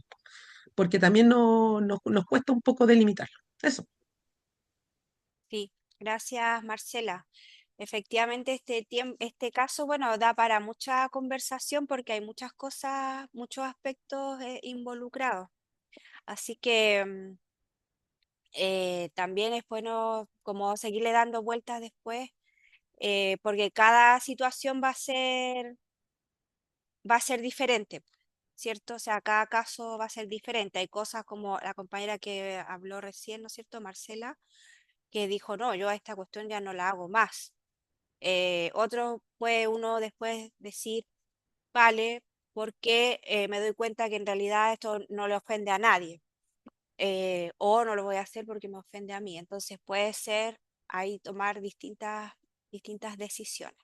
porque también nos cuesta un poco delimitarlo. Eso. Sí, gracias, Marcela. Efectivamente, este caso, bueno, da para mucha conversación porque hay muchas cosas, muchos aspectos involucrados. Así que también es bueno como seguirle dando vueltas después, porque cada situación va a ser diferente, ¿cierto? O sea, cada caso va a ser diferente. Hay cosas como la compañera que habló recién, ¿no es cierto, Marcela? Que dijo, no, yo a esta cuestión ya no la hago más. Otro puede uno después decir, vale, porque me doy cuenta que en realidad esto no le ofende a nadie. o no lo voy a hacer porque me ofende a mí. Entonces puede ser ahí tomar distintas decisiones.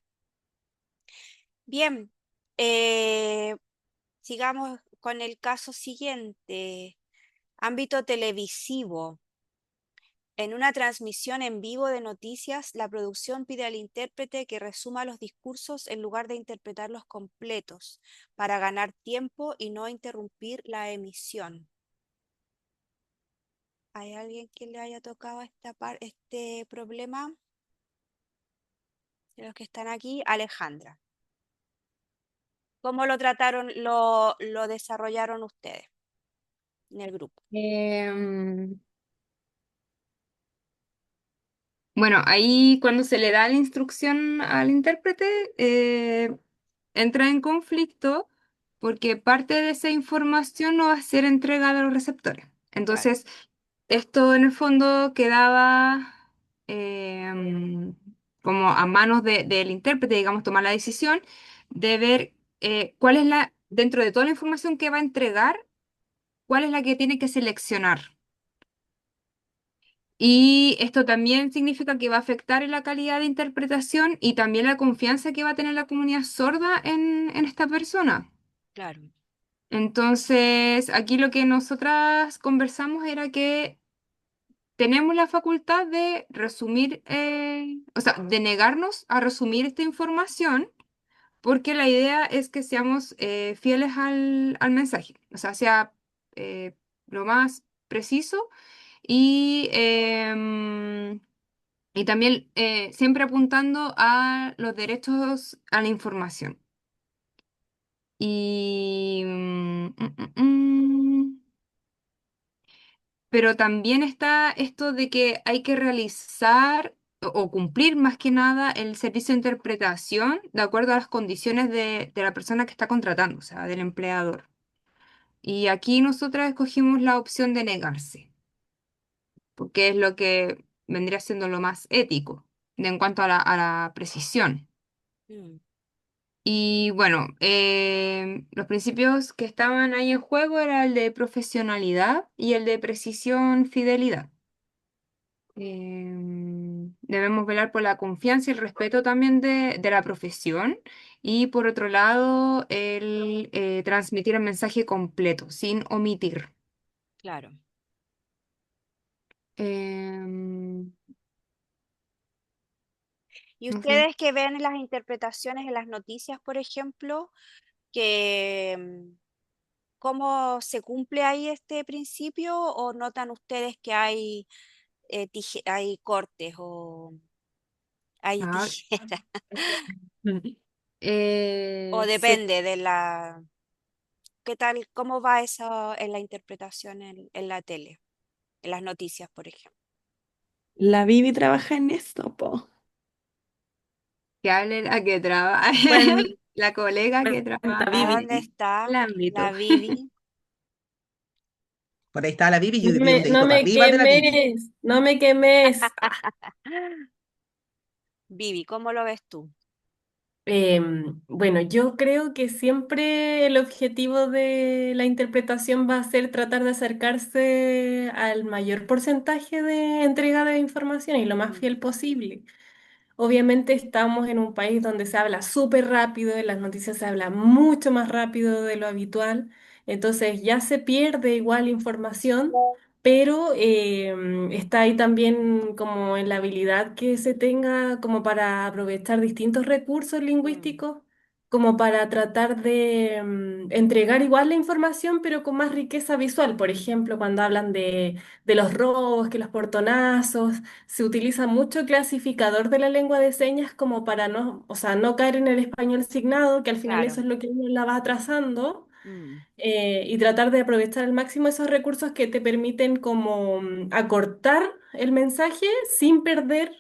Bien, eh, sigamos con el caso siguiente. Ámbito televisivo. En una transmisión en vivo de noticias, la producción pide al intérprete que resuma los discursos en lugar de interpretarlos completos, para ganar tiempo y no interrumpir la emisión. ¿Hay alguien que le haya tocado este problema? De los que están aquí, Alejandra. ¿Cómo lo trataron, lo desarrollaron ustedes en el grupo? Em, Bueno, ahí cuando se le da la instrucción al intérprete, entra en conflicto porque parte de esa información no va a ser entregada a los receptores. Claro, Entonces, esto en el fondo quedaba em, como a manos del intérprete, digamos, tomar la decisión de ver cuál es dentro de toda la información que va a entregar, cuál es la que tiene que seleccionar. Y esto también significa que va a afectar en la calidad de interpretación y también la confianza que va a tener la comunidad sorda en esta persona. claro. Entonces, aquí lo que nosotras conversamos era que tenemos la facultad de resumir, o sea, de negarnos a resumir esta información, porque la idea es que seamos fieles al mensaje, o sea, sea lo más preciso y... y también siempre apuntando a los derechos a la información. Y, pero también está esto de que hay que realizar o cumplir más que nada el servicio de interpretación de acuerdo a las condiciones de la persona que está contratando, o sea, del empleador. Y aquí nosotras escogimos la opción de negarse, porque es lo que vendría siendo lo más ético en cuanto a la precisión. Mm, Y bueno, los principios que estaban ahí en juego era el de profesionalidad y el de precisión, fidelidad. Debemos velar por la confianza y el respeto también de la profesión y por otro lado el transmitir el mensaje completo, sin omitir. claro. Em, ¿Y no sé. ustedes que ven las interpretaciones en las noticias, por ejemplo, que cómo se cumple ahí este principio o notan ustedes que hay cortes o hay Ah, tijeras? O se depende de ¿qué tal? ¿Cómo va eso en la interpretación en la tele, en las noticias, por ejemplo? La Vivi trabaja en esto, po. que hable la que trabaja, Cuenta, la colega que cuenta, trabaja Vivi. ¿Dónde en el está ámbito. la Vivi? Por ahí está la Bibi, yo No le pido un no dedito para me arriba de la Bibi. quemes, no me quemes. Vivi, ¿cómo lo ves tú? Bueno, yo creo que siempre el objetivo de la interpretación va a ser tratar de acercarse al mayor porcentaje de entrega de información y lo más Mm, fiel posible. Obviamente estamos en un país donde se habla súper rápido, en las noticias se habla mucho más rápido de lo habitual, entonces ya se pierde igual información, pero está ahí también como en la habilidad que se tenga como para aprovechar distintos recursos mm, lingüísticos, como para tratar de entregar igual la información, pero con más riqueza visual. Por ejemplo, cuando hablan de los robos, que los portonazos se utiliza mucho clasificador de la lengua de señas como para no, o sea, no caer en el español signado, que al final eso claro. es lo que uno la va trazando, Mm, y tratar de aprovechar al máximo esos recursos que te permiten como acortar el mensaje sin perder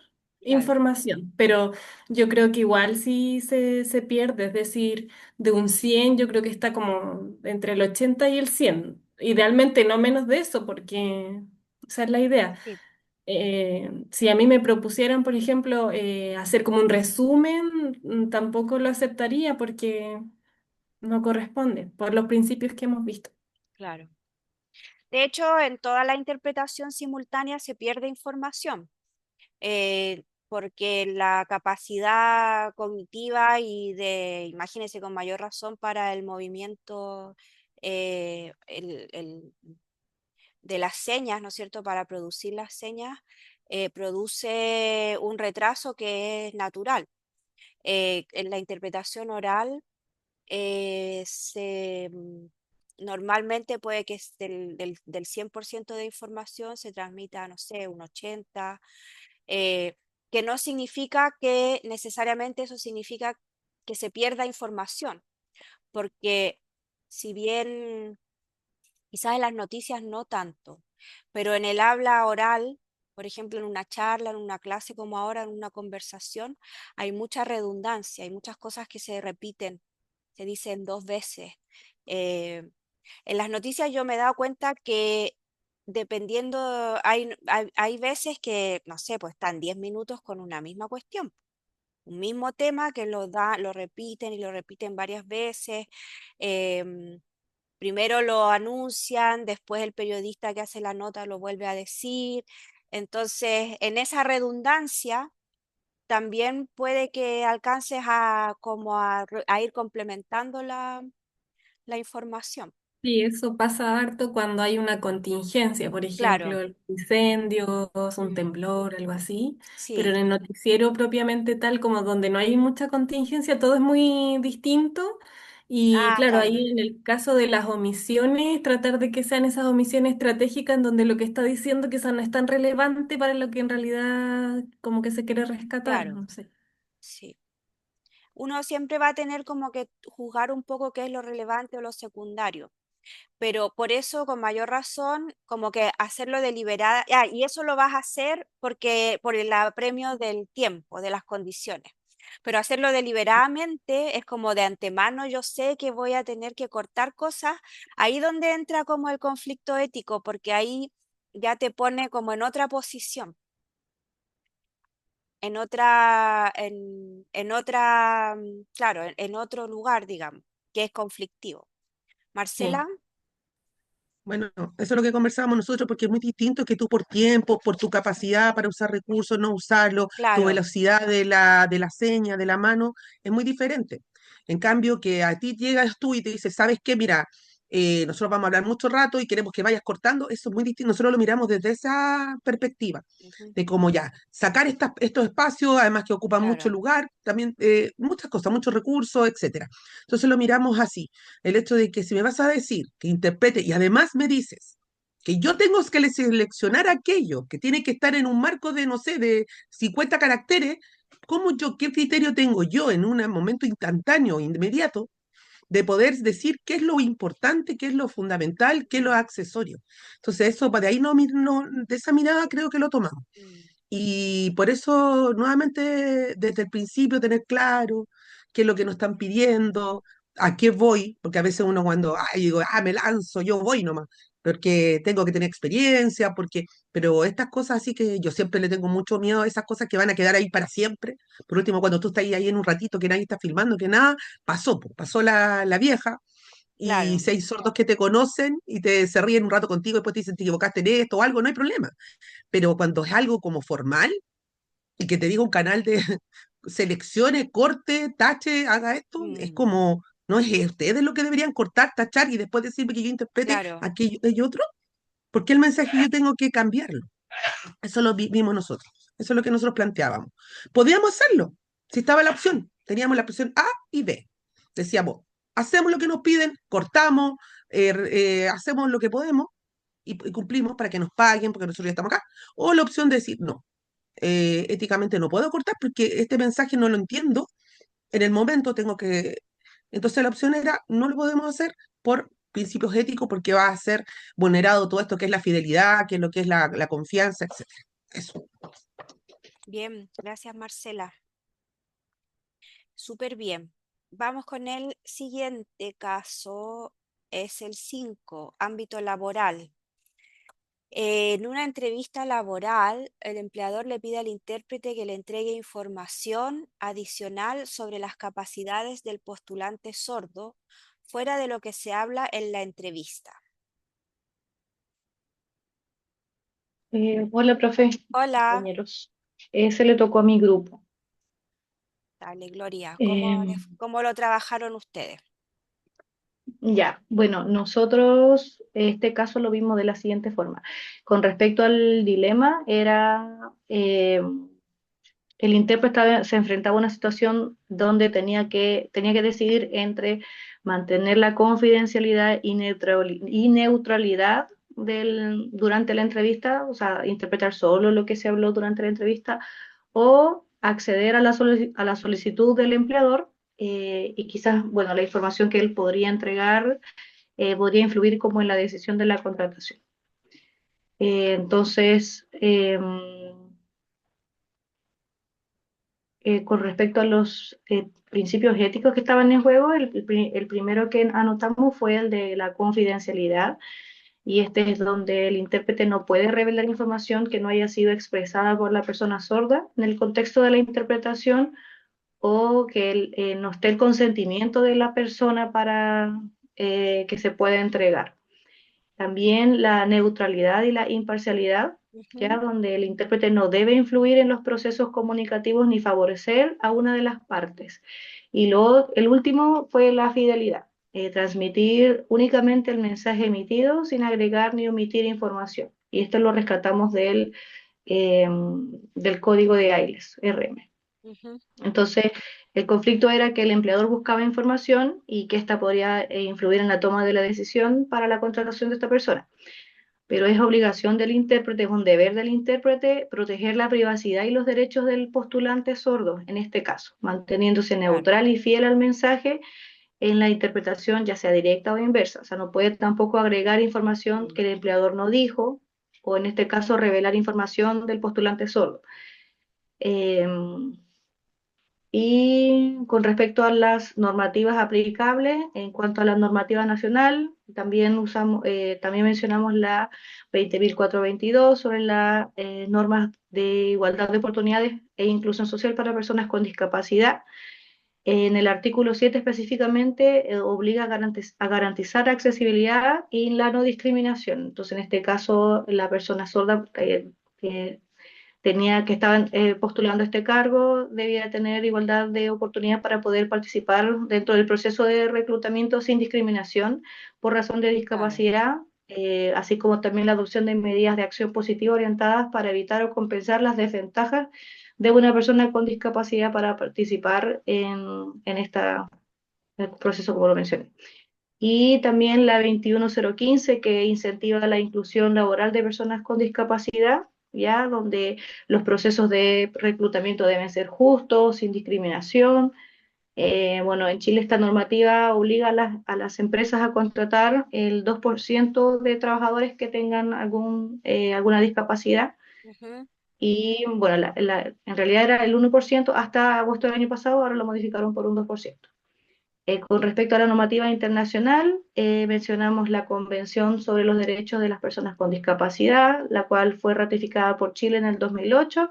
claro. información. Pero yo creo que igual sí se pierde, es decir, de un 100 yo creo que está como entre el 80 y el 100. Idealmente no menos de eso, porque esa es la idea. Sí, Si a mí me propusieran, por ejemplo, hacer como un resumen, tampoco lo aceptaría porque no corresponde por los principios que hemos visto. claro. De hecho, en toda la interpretación simultánea se pierde información, porque la capacidad cognitiva y de, imagínense con mayor razón para el movimiento de las señas, ¿no es cierto? Para producir las señas, produce un retraso que es natural. En la interpretación oral normalmente puede que del 100% de información se transmita, no sé, un 80, eh, que no significa que necesariamente eso significa que se pierda información, porque si bien quizás en las noticias no tanto, pero en el habla oral, por ejemplo, en una charla, en una clase como ahora, en una conversación, hay mucha redundancia, hay muchas cosas que se repiten, se dicen dos veces. Eh, en las noticias yo me he dado cuenta que dependiendo, hay veces que, no sé, pues están 10 minutos con una misma cuestión, un mismo tema que lo repiten y lo repiten varias veces. em, Primero lo anuncian, después el periodista que hace la nota lo vuelve a decir. Entonces, en esa redundancia también puede que alcances a ir complementando la información. Sí, eso pasa harto cuando hay una contingencia, por Claro, ejemplo, incendios, un mm, temblor, algo así, pero en sí. el noticiero propiamente tal como donde no hay mucha contingencia, todo es muy distinto y Ah, claro, claro, ahí en el caso de las omisiones, tratar de que sean esas omisiones estratégicas en donde lo que está diciendo quizás no es tan relevante para lo que en realidad como que se quiere rescatar, claro, no sé. sí. Uno siempre va a tener como que juzgar un poco qué es lo relevante o lo secundario. Pero por eso, con mayor razón, como que hacerlo deliberada, y eso lo vas a hacer porque por el apremio del tiempo, de las condiciones. Pero hacerlo deliberadamente es como de antemano, yo sé que voy a tener que cortar cosas, ahí donde entra como el conflicto ético, porque ahí ya te pone como en otra posición, claro, en otro lugar, digamos, que es conflictivo. Sí, Marcela, Bueno, eso es lo que conversábamos nosotros, porque es muy distinto que tú por tiempo, por tu capacidad para usar recursos, no usarlo, tu claro. velocidad de la seña, de la mano, es muy diferente. En cambio, que a ti llegas tú y te dices, ¿sabes qué? Mira, nosotros vamos a hablar mucho rato y queremos que vayas cortando, eso es muy distinto. Nosotros lo miramos desde esa perspectiva, Ujú, de cómo ya, sacar estos espacios, además que ocupan mucho claro. lugar, también muchas cosas, muchos recursos, etcétera. Entonces lo miramos así, el hecho de que si me vas a decir que interprete y además me dices que yo tengo que seleccionar aquello que tiene que estar en un marco de, no sé, de 50 caracteres, qué criterio tengo yo en un momento instantáneo, inmediato, de poder decir qué es lo importante, qué es lo fundamental, qué es lo Mm, accesorio? Entonces, eso, de ahí de esa mirada creo que lo tomamos. mm, Y por eso, nuevamente, desde el principio, tener claro qué es lo que nos están pidiendo, a qué voy, porque a veces uno cuando, ay, digo, me lanzo, yo voy nomás, porque tengo que tener experiencia, pero estas cosas así que yo siempre le tengo mucho miedo a esas cosas que van a quedar ahí para siempre. Por último, cuando tú estás ahí en un ratito que nadie está filmando, que nada, pasó, po, pasó la vieja, y claro, si hay sordos que te conocen y se ríen un rato contigo y después te dicen te equivocaste en esto o algo, no hay problema. Pero cuando es algo como formal, y que te diga un canal de seleccione, corte, tache, haga esto, es mm, como, ¿no es ustedes lo que deberían cortar, tachar y después decirme que yo interprete claro. aquello y otro? ¿Por qué el mensaje yo tengo que cambiarlo? Eso lo vimos nosotros. Eso es lo que nosotros planteábamos. Podíamos hacerlo, si estaba la opción. Teníamos la opción A y B. Decíamos, hacemos lo que nos piden, cortamos, hacemos lo que podemos y cumplimos para que nos paguen, porque nosotros ya estamos acá. O la opción de decir, no, éticamente no puedo cortar porque este mensaje no lo entiendo. En el momento tengo que... Entonces la opción era, no lo podemos hacer por principios éticos porque va a ser vulnerado todo esto que es la fidelidad, que es lo que es la confianza, etcétera. Eso. Bien, gracias Marcela. Súper bien. Vamos con el siguiente caso, es el 5, ámbito laboral. En una entrevista laboral, el empleador le pide al intérprete que le entregue información adicional sobre las capacidades del postulante sordo, fuera de lo que se habla en la entrevista. Hola, profe, Hola, compañeros. Se le tocó a mi grupo. dale, Gloria, Em, cómo lo trabajaron ustedes? ya, bueno, nosotros este caso lo vimos de la siguiente forma. Con respecto al dilema, era el intérprete se enfrentaba a una situación donde tenía que decidir entre mantener la confidencialidad y neutralidad durante la entrevista, o sea, interpretar solo lo que se habló durante la entrevista, o acceder a a la solicitud del empleador y quizás, bueno, la información que él podría entregar podría influir como en la decisión de la contratación. Entonces, con respecto a los principios éticos que estaban en juego, el primero que anotamos fue el de la confidencialidad, y este es donde el intérprete no puede revelar información que no haya sido expresada por la persona sorda en el contexto de la interpretación, o que no esté el consentimiento de la persona para que se pueda entregar. También la neutralidad y la imparcialidad, ya Ujú. donde el intérprete no debe influir en los procesos comunicativos ni favorecer a una de las partes. Y luego el último fue la fidelidad, transmitir únicamente el mensaje emitido sin agregar ni omitir información. Y esto lo rescatamos del código de ILES, RM. Ujú. Entonces, el conflicto era que el empleador buscaba información y que ésta podría influir en la toma de la decisión para la contratación de esta persona. Pero es obligación del intérprete, es un deber del intérprete proteger la privacidad y los derechos del postulante sordo, en este caso, manteniéndose Claro. neutral y fiel al mensaje en la interpretación, ya sea directa o inversa. O sea, no puede tampoco agregar información que el empleador no dijo, o en este caso revelar información del postulante sordo. Eh, y con respecto a las normativas aplicables, en cuanto a la normativa nacional, también mencionamos la 20.422 sobre las normas de igualdad de oportunidades e inclusión social para personas con discapacidad. En el artículo 7 específicamente obliga a garantizar accesibilidad y la no discriminación. Entonces, en este caso, la persona sorda que estaban postulando este cargo debía tener igualdad de oportunidad para poder participar dentro del proceso de reclutamiento sin discriminación por razón de Claro. discapacidad, así como también la adopción de medidas de acción positiva orientadas para evitar o compensar las desventajas de una persona con discapacidad para participar en este proceso, como lo mencioné. Y también la 21015, que incentiva la inclusión laboral de personas con discapacidad, ya donde los procesos de reclutamiento deben ser justos, sin discriminación. Bueno, en Chile esta normativa obliga a a las empresas a contratar el 2% de trabajadores que tengan alguna discapacidad. Ujú. Y bueno, en realidad era el 1% hasta agosto del año pasado, ahora lo modificaron por un 2%. Con respecto a la normativa internacional, mencionamos la Convención sobre los Derechos de las Personas con Discapacidad, la cual fue ratificada por Chile en el 2008,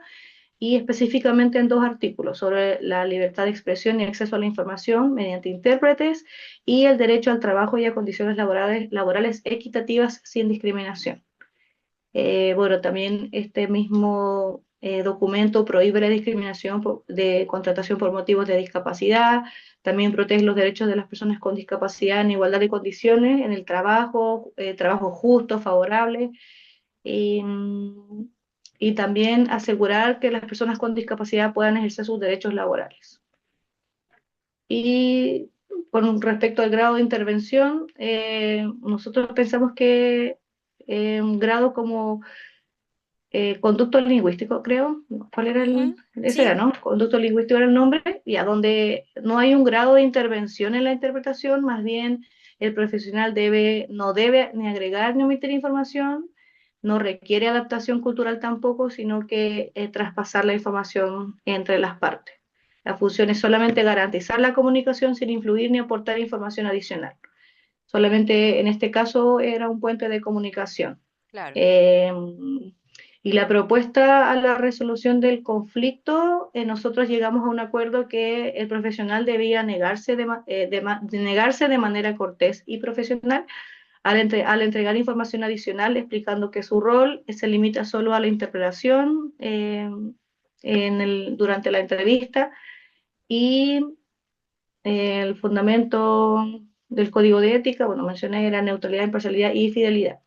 y específicamente en dos artículos sobre la libertad de expresión y acceso a la información mediante intérpretes y el derecho al trabajo y a condiciones laborales equitativas sin discriminación. Bueno, también este mismo documento prohíbe la discriminación de contratación por motivos de discapacidad, también protege los derechos de las personas con discapacidad en igualdad de condiciones en el trabajo, trabajo justo, favorable, y, y también asegurar que las personas con discapacidad puedan ejercer sus derechos laborales. Y con respecto al grado de intervención, nosotros pensamos que un grado como conducto lingüístico, creo. ¿Cuál era Ujú. ese era, Sí, ¿no? Conducto lingüístico era el nombre, y a donde no hay un grado de intervención en la interpretación, más bien el profesional no debe ni agregar ni omitir información, no requiere adaptación cultural tampoco, sino que traspasar la información entre las partes. La función es solamente garantizar la comunicación sin influir ni aportar información adicional. Solamente en este caso era un puente de comunicación. claro. Eh, y la propuesta a la resolución del conflicto, nosotros llegamos a un acuerdo que el profesional debía negarse de manera cortés y profesional Al entregar información adicional explicando que su rol se limita solo a la interpretación durante la entrevista y el fundamento del código de ética, bueno, mencioné era neutralidad, imparcialidad y fidelidad.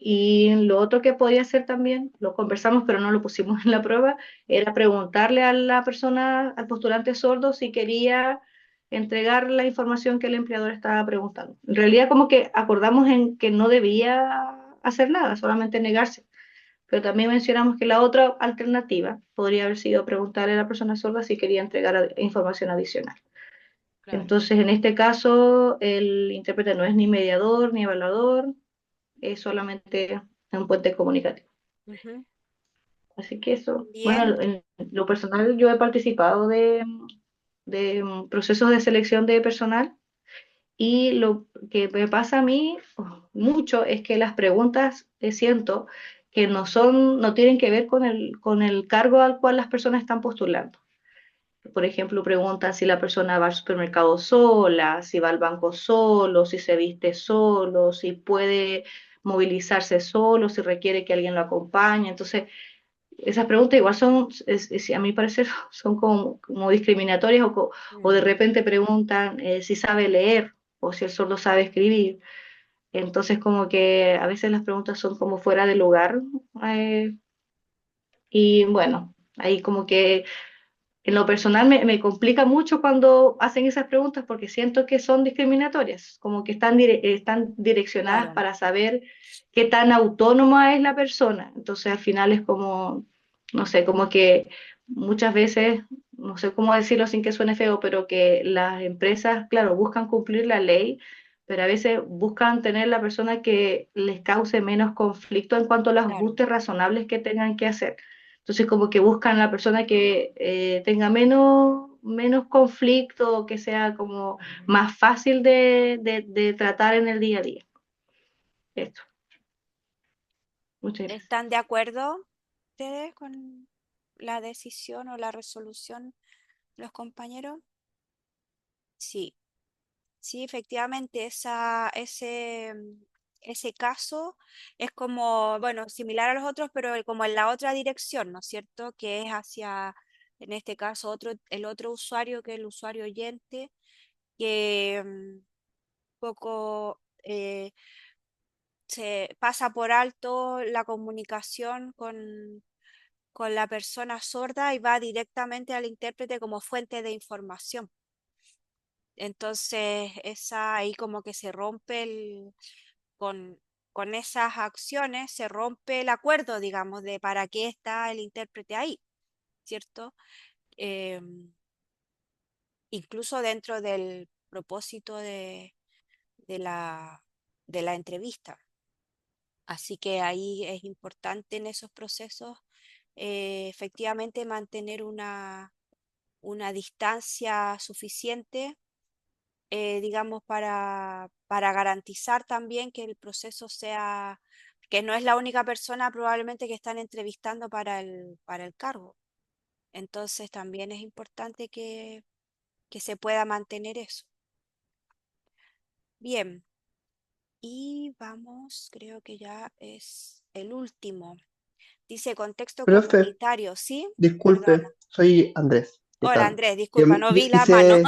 Y lo otro que podía hacer también, lo conversamos pero no lo pusimos en la prueba, era preguntarle a la persona, al postulante sordo, si quería entregar la información que el empleador estaba preguntando. En realidad como que acordamos en que no debía hacer nada, solamente negarse. Pero también mencionamos que la otra alternativa podría haber sido preguntarle a la persona sorda si quería entregar información adicional. Claro. Entonces, en este caso, el intérprete no es ni mediador ni evaluador, es solamente un puente comunicativo. Ujú. Así que eso, Bien, bueno, en lo personal yo he participado de procesos de selección de personal y lo que me pasa a mí mucho es que las preguntas siento que no tienen que ver con el cargo al cual las personas están postulando. Por ejemplo, preguntan si la persona va al supermercado sola, si va al banco solo, si se viste solo, si puede movilizarse solo, si requiere que alguien lo acompañe. Entonces, esas preguntas igual a mi parecer, son como discriminatorias o de mm, repente preguntan si sabe leer o si el sordo sabe escribir. Entonces, como que a veces las preguntas son como fuera de lugar. eh, y bueno, ahí como que en lo personal me complica mucho cuando hacen esas preguntas porque siento que son discriminatorias, como que están direccionadas claro, para saber qué tan autónoma es la persona. Entonces al final es como, no sé, como que muchas veces, no sé cómo decirlo sin que suene feo, pero que las empresas, claro, buscan cumplir la ley, pero a veces buscan tener la persona que les cause menos conflicto en cuanto a los claro. ajustes razonables que tengan que hacer. Entonces, como que buscan la persona que tenga menos conflicto, que sea como más fácil de tratar en el día a día. Esto. Muchas gracias. ¿Están de acuerdo ustedes con la decisión o la resolución de los compañeros? Sí, sí, efectivamente, ese caso es como, bueno, similar a los otros, pero como en la otra dirección, ¿no es cierto? Que es hacia, en este caso, el otro usuario, que es el usuario oyente, que poco se pasa por alto la comunicación con la persona sorda y va directamente al intérprete como fuente de información. Entonces, esa ahí como que se rompe con, con esas acciones, se rompe el acuerdo, digamos, de para qué está el intérprete ahí, ¿cierto? Incluso dentro del propósito de la, de la entrevista. Así que ahí es importante en esos procesos efectivamente mantener una distancia suficiente, digamos, para garantizar también que el proceso sea, que no es la única persona probablemente que están entrevistando para el cargo. Entonces también es importante que se pueda mantener eso. Bien, y vamos, creo que ya es el último. Dice contexto Profe, comunitario, ¿sí? disculpe, Perdona. soy Andrés. ¿Qué Hola tal? Andrés, Yo, disculpa, no yo vi la mano. hice,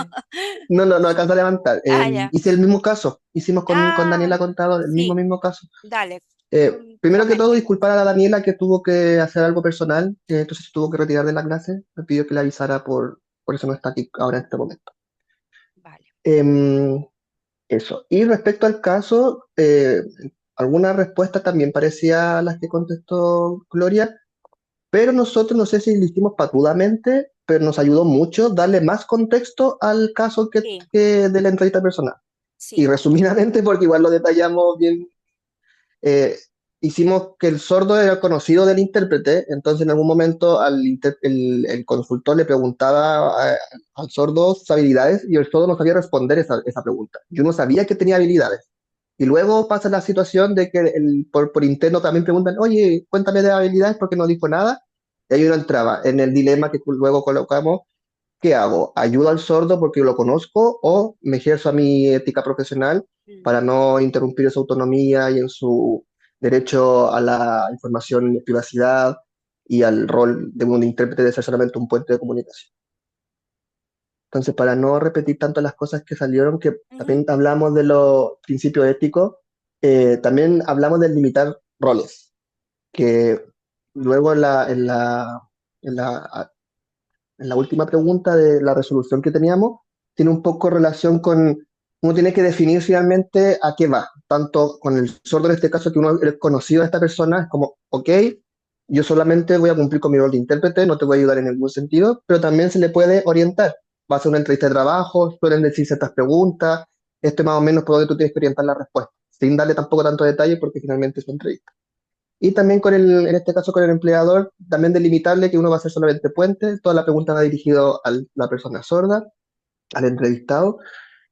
no alcanza a levantar. Ah, ya. Hice el mismo caso, hicimos con Ah, Daniela Contador el sí, mismo caso. dale, Primero que todo, coménteme. disculpar a la Daniela que tuvo que hacer algo personal, entonces se tuvo que retirar de la clase. Me pidió que le avisara por eso no está aquí ahora en este momento. Vale. Em, Eso. Y respecto al caso, algunas respuestas también parecía las que contestó Gloria, pero nosotros no sé si lo hicimos patudamente, pero nos ayudó mucho darle más contexto al caso Sí, que de la entrevista personal. Y sí, resumidamente, porque igual lo detallamos bien, eh, hicimos que el sordo era conocido del intérprete, entonces en algún momento el consultor le preguntaba al sordo sus habilidades y el sordo no sabía responder esa pregunta. Yo no sabía que tenía habilidades. Y luego pasa la situación de que por interno también preguntan, oye, cuéntame de habilidades porque no dijo nada. Y ahí uno entraba en el dilema que luego colocamos, ¿qué hago? ¿Ayudo al sordo porque lo conozco o me ejerzo a mi ética profesional para no interrumpir su autonomía y en su derecho a la información y privacidad y al rol de un intérprete de ser solamente un puente de comunicación? Entonces, para no repetir tanto las cosas que salieron, que Ujú. también hablamos de los principios éticos, también hablamos de limitar roles, que luego en la, en la última pregunta de la resolución que teníamos, tiene un poco relación con, uno tiene que definir finalmente a qué va, tanto con el sordo en este caso, que uno es conocido de esta persona, es como, ok, yo solamente voy a cumplir con mi rol de intérprete, no te voy a ayudar en ningún sentido, pero también se le puede orientar. Va a hacer una entrevista de trabajo, suelen decir ciertas preguntas, esto es más o menos por donde tú tienes que orientar la respuesta, sin darle tampoco tanto detalle porque finalmente es una entrevista. Y también con el, en este caso con el empleador, también delimitarle que uno va a ser solamente puente, toda la pregunta va dirigido a la persona sorda, al entrevistado,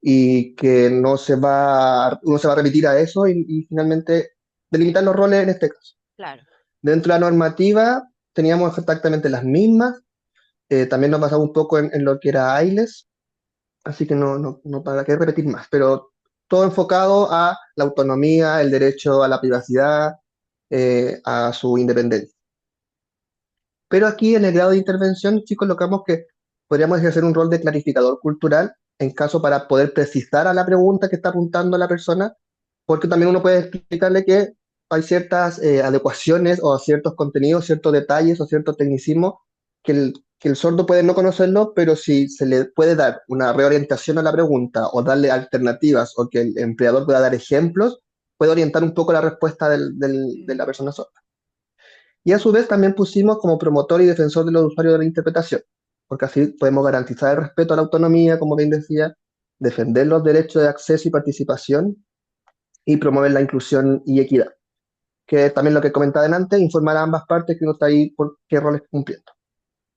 y que no se va, uno se va a remitir a eso y finalmente delimitar los roles en este caso. Claro. Dentro de la normativa teníamos exactamente las mismas, también nos basaba un poco en lo que era AILES, así que no para qué repetir más, pero todo enfocado a la autonomía, el derecho a la privacidad, a su independencia. Pero aquí en el grado de intervención sí colocamos que podríamos ejercer un rol de clarificador cultural en caso para poder precisar a la pregunta que está apuntando la persona, porque también uno puede explicarle que hay ciertas adecuaciones o ciertos contenidos, ciertos detalles o ciertos tecnicismos que el sordo puede no conocerlo, pero si se le puede dar una reorientación a la pregunta o darle alternativas o que el empleador pueda dar ejemplos, puede orientar un poco la respuesta de la persona sorda. Y a su vez también pusimos como promotor y defensor de los usuarios de la interpretación, porque así podemos garantizar el respeto a la autonomía, como bien decía, defender los derechos de acceso y participación y promover la inclusión y equidad, que es también lo que comentaba antes, informar a ambas partes que uno está ahí por qué roles cumpliendo.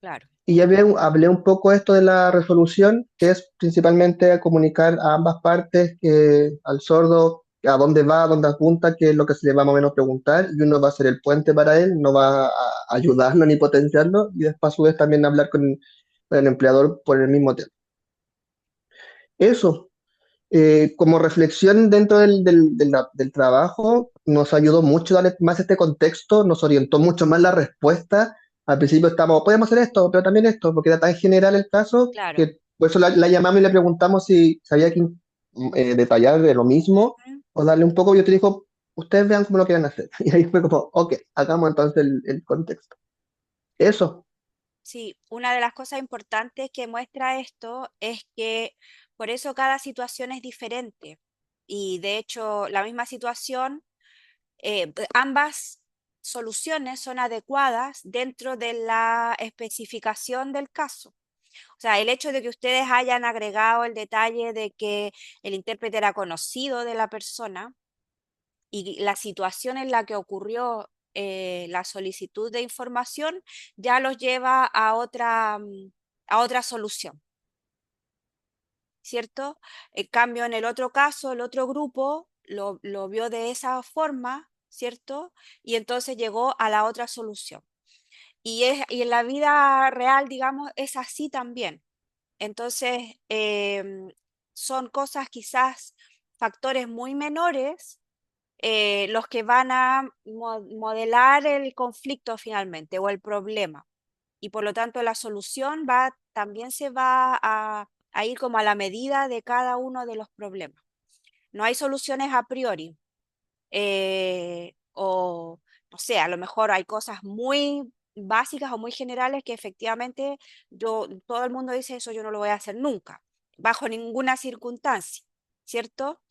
Claro. Y ya hablé un poco esto de la resolución, que es principalmente comunicar a ambas partes que al sordo a dónde va, a dónde apunta, qué es lo que se le va más o menos preguntar, y uno va a ser el puente para él, no va a ayudarlo ni potenciarlo, y después a su vez también hablar con el empleador por el mismo tema. Eso, como reflexión dentro del trabajo, nos ayudó mucho darle más este contexto, nos orientó mucho más la respuesta. Al principio estábamos, podemos hacer esto, pero también esto, porque era tan general el caso Claro. que por eso la llamamos y le preguntamos si sabía que detallar de lo mismo Ujú. o darle un poco. Yo te dijo, ustedes vean cómo lo quieren hacer. Y ahí fue como, ok, hagamos entonces el contexto. Eso, Sí, una de las cosas importantes que muestra esto es que por eso cada situación es diferente. Y de hecho, la misma situación, ambas soluciones son adecuadas dentro de la especificación del caso. O sea, el hecho de que ustedes hayan agregado el detalle de que el intérprete era conocido de la persona y la situación en la que ocurrió la solicitud de información ya los lleva a otra solución, ¿cierto? En cambio, en el otro caso, el otro grupo lo vio de esa forma, ¿cierto? Y entonces llegó a la otra solución. Y en la vida real, digamos, es así también. Entonces, son cosas quizás, factores muy menores, los que van a modelar el conflicto finalmente o el problema. Y por lo tanto la solución también se va a ir como a la medida de cada uno de los problemas. No hay soluciones a priori. O no sé, a lo mejor hay cosas muy básicas o muy generales que efectivamente todo el mundo dice eso yo no lo voy a hacer nunca, bajo ninguna circunstancia, ¿cierto?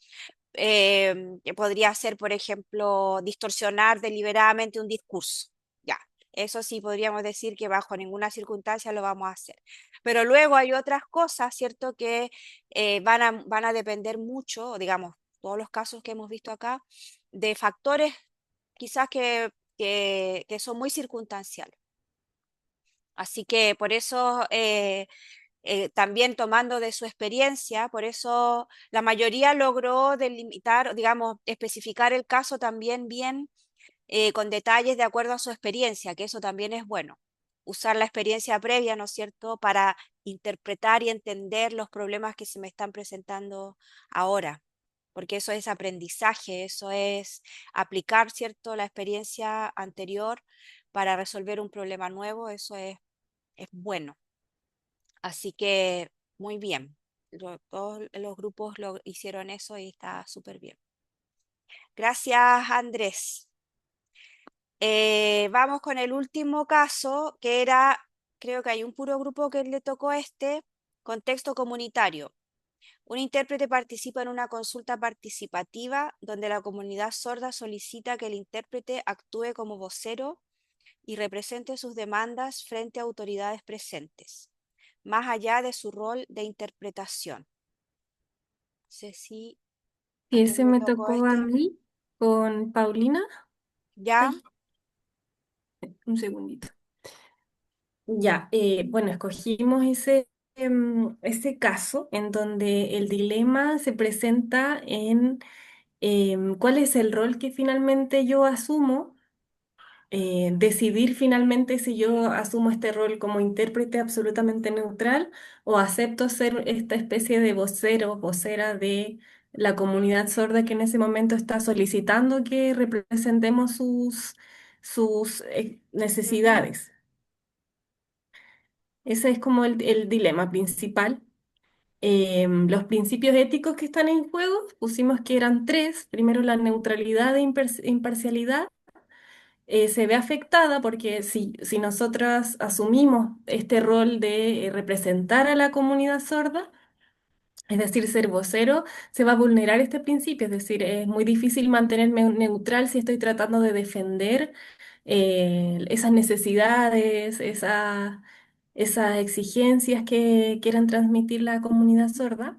Que podría ser, por ejemplo, distorsionar deliberadamente un discurso. Ya, eso sí podríamos decir que bajo ninguna circunstancia lo vamos a hacer. Pero luego hay otras cosas, ¿cierto?, que van a depender mucho, digamos, todos los casos que hemos visto acá, de factores quizás que son muy circunstanciales. Así que por eso también tomando de su experiencia, por eso la mayoría logró delimitar, digamos, especificar el caso también bien con detalles de acuerdo a su experiencia, que eso también es bueno. usar la experiencia previa, ¿no es cierto?, para interpretar y entender los problemas que se me están presentando ahora, porque eso es aprendizaje, eso es aplicar, ¿cierto?, la experiencia anterior para resolver un problema nuevo, es bueno. Así que muy bien. Todos los grupos lo hicieron eso y está súper bien. Gracias, Andrés. Vamos con el último caso, que era, creo que hay un puro grupo que le tocó contexto comunitario. Un intérprete participa en una consulta participativa donde la comunidad sorda solicita que el intérprete actúe como vocero y represente sus demandas frente a autoridades presentes, más allá de su rol de interpretación. No sé si a Y quién ese le me tocó tocó a mí con Paulina. ¿Ya? Ay, un segundito. Ya, bueno, escogimos ese caso en donde el dilema se presenta en cuál es el rol que finalmente yo asumo, decidir finalmente si yo asumo este rol como intérprete absolutamente neutral o acepto ser esta especie de vocero, vocera de la comunidad sorda que en ese momento está solicitando que representemos sus Ujú. necesidades. Ese es como el dilema principal. Los principios éticos que están en juego, pusimos que eran tres. Primero, la neutralidad e imparcialidad se ve afectada porque si nosotras asumimos este rol de representar a la comunidad sorda, es decir, ser vocero, se va a vulnerar este principio. Es decir, es muy difícil mantenerme neutral si estoy tratando de defender esas necesidades, esas exigencias que quieran transmitir la comunidad sorda.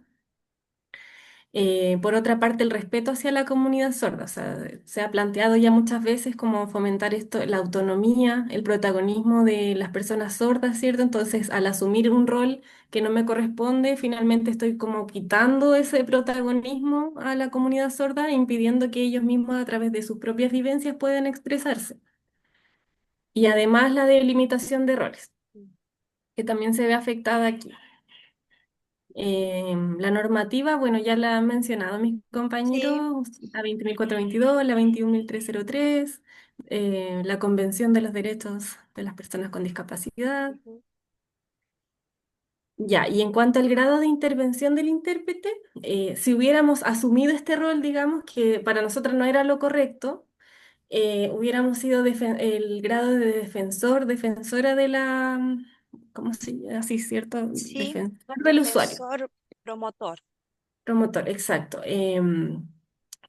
Por otra parte, el respeto hacia la comunidad sorda. O sea, se ha planteado ya muchas veces como fomentar esto, la autonomía, el protagonismo de las personas sordas, ¿cierto? Entonces, al asumir un rol que no me corresponde, finalmente estoy como quitando ese protagonismo a la comunidad sorda, impidiendo que ellos mismos a través de sus propias vivencias puedan expresarse. Y además la delimitación de roles, que también se ve afectada aquí. La normativa, bueno, ya la han mencionado mis Sí. compañeros, la 20.422, la 21.303, la Convención de los Derechos de las Personas con Discapacidad. Ujú. Ya, y en cuanto al grado de intervención del intérprete, si hubiéramos asumido este rol, digamos, que para nosotros no era lo correcto, hubiéramos sido el grado de defensor, defensora de ¿cómo se llama? Así, ¿cierto? Sí, Defensor del usuario. defensor, promotor. Promotor, exacto.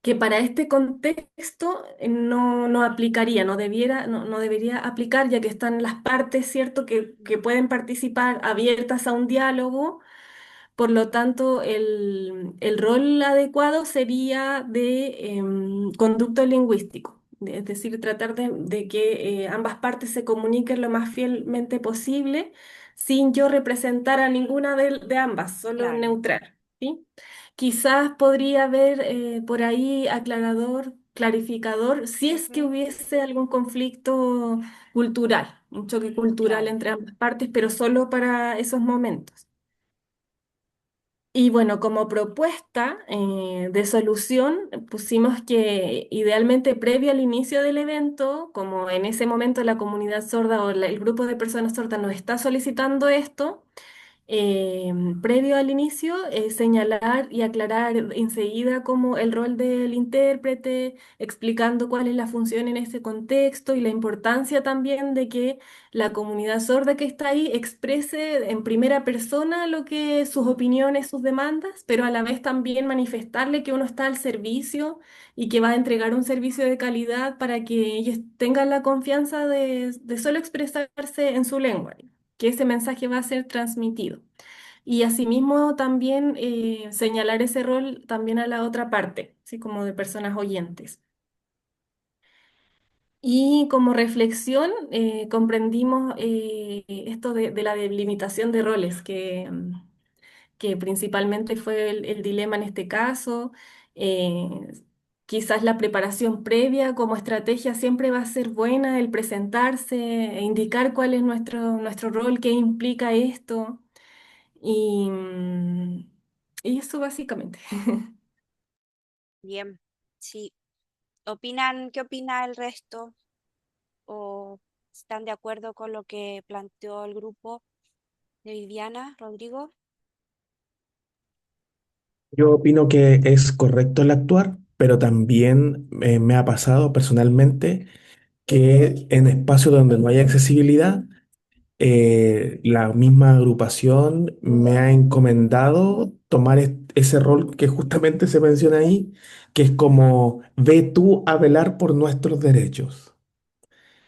Que para este contexto no aplicaría, no debería aplicar, ya que están las partes, ¿cierto?, que pueden participar abiertas a un diálogo. Por lo tanto, el rol adecuado sería de conducto lingüístico, es decir, tratar de que ambas partes se comuniquen lo más fielmente posible, sin yo representar a ninguna de ambas, solo Claro. neutral, ¿sí? Quizás podría haber por ahí aclarador, clarificador, si es que Ujú. hubiese algún conflicto cultural, un choque cultural Claro. entre ambas partes, pero solo para esos momentos. Y bueno, como propuesta de solución, pusimos que idealmente previo al inicio del evento, como en ese momento la comunidad sorda o el grupo de personas sordas nos está solicitando esto, previo al inicio, señalar y aclarar enseguida como el rol del intérprete, explicando cuál es la función en ese contexto y la importancia también de que la comunidad sorda que está ahí exprese en primera persona lo que sus opiniones, sus demandas, pero a la vez también manifestarle que uno está al servicio y que va a entregar un servicio de calidad para que ellos tengan la confianza de solo expresarse en su lengua, que ese mensaje va a ser transmitido. Y asimismo también señalar ese rol también a la otra parte, así como de personas oyentes. Y como reflexión comprendimos esto de la delimitación de roles, que principalmente fue el dilema en este caso. quizás la preparación previa como estrategia siempre va a ser buena, el presentarse, e indicar cuál es nuestro rol, qué implica esto. Y, y eso básicamente. Bien, sí. ¿Qué opina el resto? ¿O están de acuerdo con lo que planteó el grupo de Viviana, Rodrigo? Yo opino que es correcto el actuar, pero también me ha pasado personalmente que en espacios donde no hay accesibilidad, la misma agrupación me ha encomendado tomar ese rol que justamente se menciona ahí, que es como, ve tú a velar por nuestros derechos.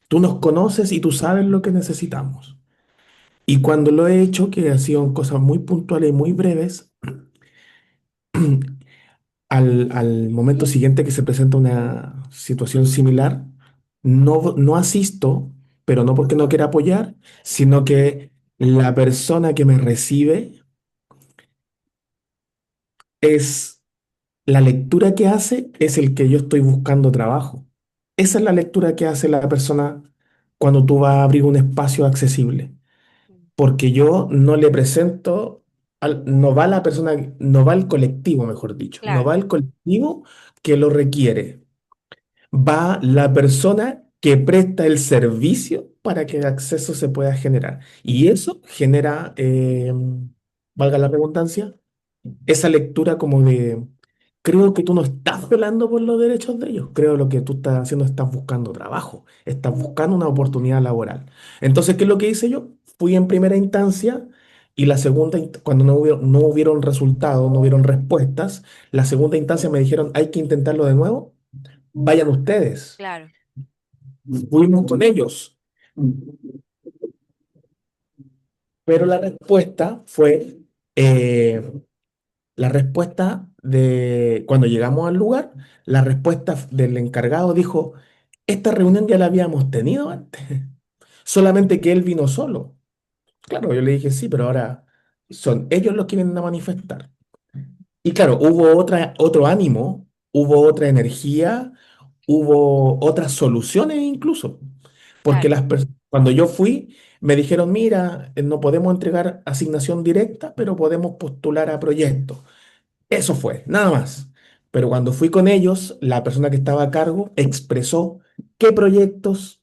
Tú nos conoces y tú sabes lo que necesitamos. Y cuando lo he hecho, que han sido cosas muy puntuales y muy breves, al momento siguiente que se presenta una situación similar, no asisto, pero no porque no quiera apoyar, sino que la persona que me recibe es la lectura que hace, es el que yo estoy buscando trabajo. Esa es la lectura que hace la persona cuando tú vas a abrir un espacio accesible. Mm. Porque yo no le presento, no va la persona, no va el colectivo, mejor dicho, no Claro, va el colectivo que lo requiere, va la persona que presta el servicio para que el acceso se pueda generar. Y eso genera, valga la redundancia, esa lectura como de, creo que tú no estás velando por los derechos de ellos, creo lo que tú estás haciendo, estás buscando trabajo, estás buscando una oportunidad laboral. Entonces, ¿qué es lo que hice yo? Fui en primera instancia y la segunda, cuando no hubieron resultados, no hubieron respuestas, la segunda instancia me dijeron, hay que intentarlo de nuevo, vayan ustedes. claro, Fuimos con ellos, pero la respuesta fue... eh, La respuesta de cuando llegamos al lugar, la respuesta del encargado dijo, esta reunión ya la habíamos tenido antes, solamente que él vino solo. Claro, yo le dije, sí, pero ahora son ellos los que vienen a manifestar. Y claro, hubo otro ánimo, hubo otra energía, hubo otras soluciones incluso, porque claro, cuando yo fui, me dijeron, mira, no podemos entregar asignación directa, pero podemos postular a proyectos. Eso fue, nada más. Pero cuando fui con ellos, la persona que estaba a cargo expresó qué proyectos,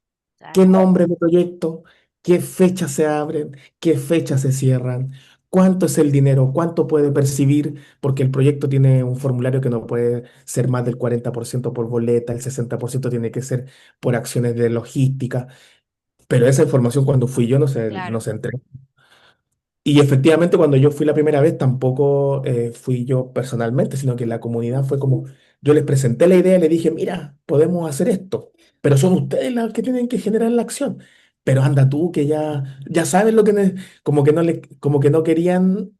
qué claro, nombre de proyecto, qué fechas se abren, qué fechas se cierran, cuánto es el dinero, cuánto puede percibir, porque el proyecto tiene un formulario que no puede ser más del 40% por boleta, el 60% tiene que ser por acciones de logística. Pero esa información cuando fui yo no claro. se entregó. Y efectivamente, cuando yo fui la primera vez, tampoco fui yo personalmente, sino que la comunidad fue como, yo les presenté la idea, le dije, mira, podemos hacer esto, pero son ustedes las que tienen que generar la acción. Pero anda tú, que ya sabes lo que, como que no querían,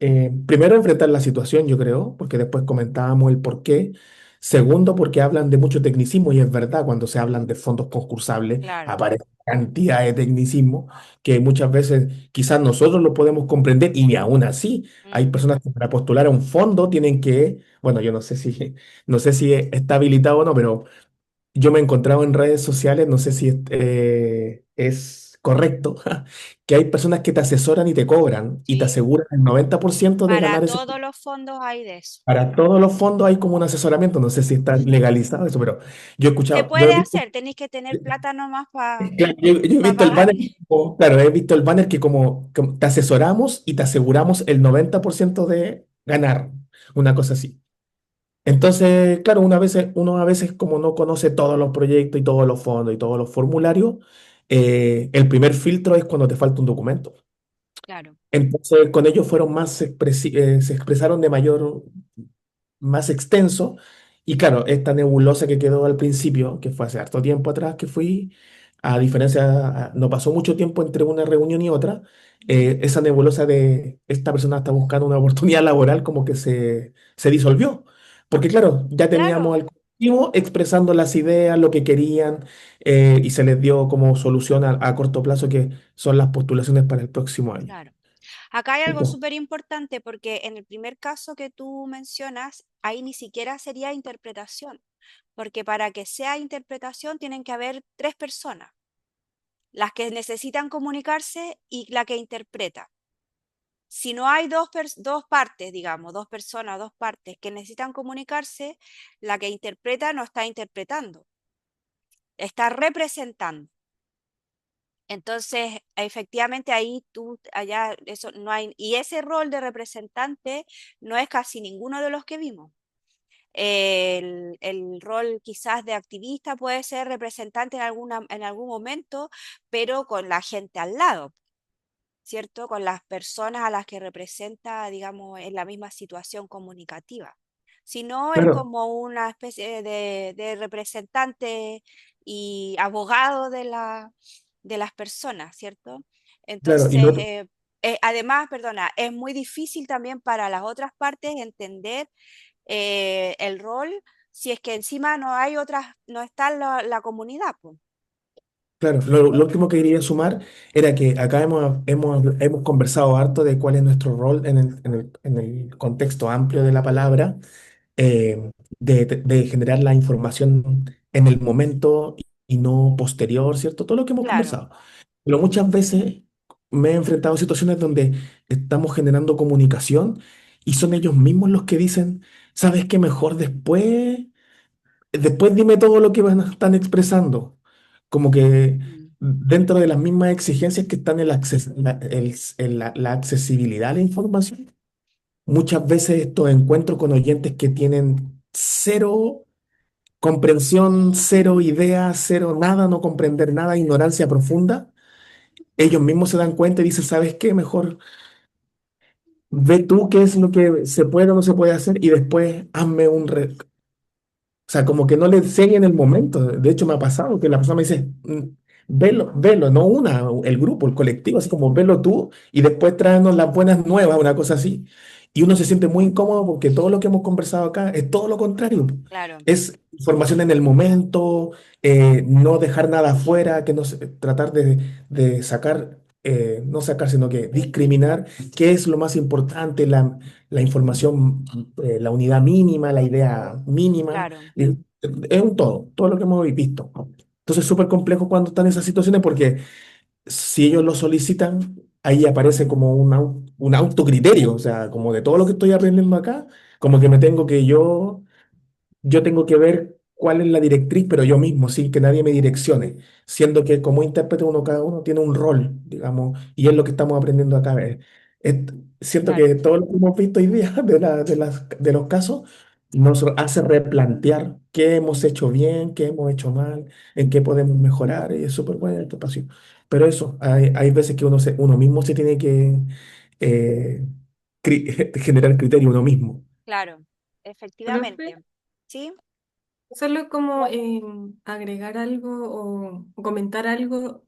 primero enfrentar la situación, yo creo, porque después comentábamos el por qué. Segundo, porque hablan de mucho tecnicismo, y es verdad, cuando se hablan de fondos concursables, Claro. aparece cantidad de tecnicismo que muchas veces quizás nosotros lo podemos comprender y ni aún así hay Mm, personas que para postular a un fondo tienen que, bueno, yo no sé si, no sé si está habilitado o no, pero yo me he encontrado en redes sociales, no sé si es correcto, que hay personas que te asesoran y te cobran y te sí, aseguran el 90% de para ganar ese. todos los fondos hay de eso. Para todos los fondos hay como un asesoramiento, no sé si está legalizado eso, pero yo he Se escuchado, yo he puede visto. hacer, tenéis que tener plata nomás para Claro, yo he visto el banner, pagarle. claro, he visto el banner que como te asesoramos y te aseguramos el 90% de ganar, una cosa así. Entonces, claro, uno a veces como no conoce todos los proyectos y todos los fondos y todos los formularios, el primer filtro es cuando te falta un documento. Claro, Entonces, con ellos fueron se expresaron de más extenso. Y claro, esta nebulosa que quedó al principio, que fue hace harto tiempo atrás que fui, a diferencia, no pasó mucho tiempo entre una reunión y otra, esa nebulosa de esta persona está buscando una oportunidad laboral como que se disolvió. Porque claro, ya teníamos claro, al colectivo expresando las ideas, lo que querían, y se les dio como solución a corto plazo que son las postulaciones para el próximo año. claro. Acá hay Sí, algo po. súper importante porque en el primer caso que tú mencionas, ahí ni siquiera sería interpretación, porque para que sea interpretación tienen que haber tres personas, las que necesitan comunicarse y la que interpreta. Si no hay dos partes, digamos, dos personas, dos partes que necesitan comunicarse, la que interpreta no está interpretando, está representando. Entonces, efectivamente, ahí tú, allá, eso no hay, y ese rol de representante no es casi ninguno de los que vimos. El rol quizás de activista puede ser representante en algún momento, pero con la gente al lado, ¿cierto? Con las personas a las que representa, digamos, en la misma situación comunicativa. Si no, es Claro, como una especie de representante y abogado de las personas, ¿cierto? claro, y Entonces, lo, además, perdona, es muy difícil también para las otras partes entender el rol si es que encima no hay otras, no está la comunidad, pues. claro, lo último que quería sumar era que acá hemos conversado harto de cuál es nuestro rol en el contexto amplio de la palabra, de generar la información en el momento y no posterior, ¿cierto? Todo lo que hemos Claro, conversado. Pero muchas veces me he enfrentado a situaciones donde estamos generando comunicación y son ellos mismos los que dicen, ¿sabes qué? Mejor después dime todo lo que están expresando. Como que mm, dentro de las mismas exigencias que están en la accesibilidad a la información, muchas veces estos encuentros con oyentes que tienen cero comprensión, cero idea, cero nada, no comprender nada, ignorancia profunda, ellos mismos se dan cuenta y dicen, ¿sabes qué? Mejor ve tú qué es lo que se puede o no se puede hacer y después hazme o sea, como que no le enseña en el momento. De hecho, me ha pasado que la persona me dice, velo, velo, no una, el grupo, el colectivo, así como velo tú y después tráenos las buenas nuevas, una cosa así. Y uno se siente muy incómodo porque todo lo que hemos conversado acá es todo lo contrario. claro, Es información en el momento, no dejar nada afuera, que no, tratar de sacar, no sacar, sino que discriminar qué es lo más importante, la información, la unidad mínima, la idea mínima. claro, Es un todo lo que hemos visto. Entonces es súper complejo cuando están en esas situaciones porque si ellos lo solicitan, ahí aparece como un autocriterio, o sea, como de todo lo que estoy aprendiendo acá, como que me tengo que yo tengo que ver cuál es la directriz, pero yo mismo, sin que nadie me direccione, siendo que como intérprete uno cada uno tiene un rol, digamos, y es lo que estamos aprendiendo acá. Es- Siento claro, que todo lo que hemos visto hoy día de los casos nos hace replantear qué hemos hecho bien, qué hemos hecho mal, en qué podemos mejorar, y es súper buena esta pasión. Pero eso, hay veces que uno mismo se tiene que eh, generar criterio uno mismo. claro, Profe, efectivamente. ¿Sí? solo como agregar algo o comentar algo,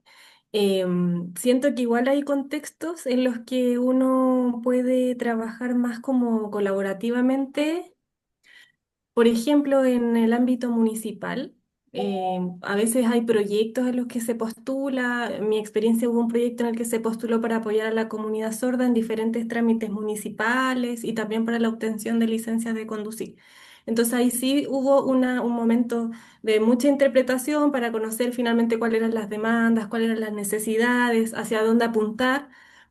siento que igual hay contextos en los que uno puede trabajar más como colaborativamente. Por ejemplo, en el ámbito municipal, a veces hay proyectos en los que se postula. En mi experiencia hubo un proyecto en el que se postuló para apoyar a la comunidad sorda en diferentes trámites municipales y también para la obtención de licencias de conducir. Entonces ahí sí hubo un momento de mucha interpretación para conocer finalmente cuáles eran las demandas, cuáles eran las necesidades, hacia dónde apuntar.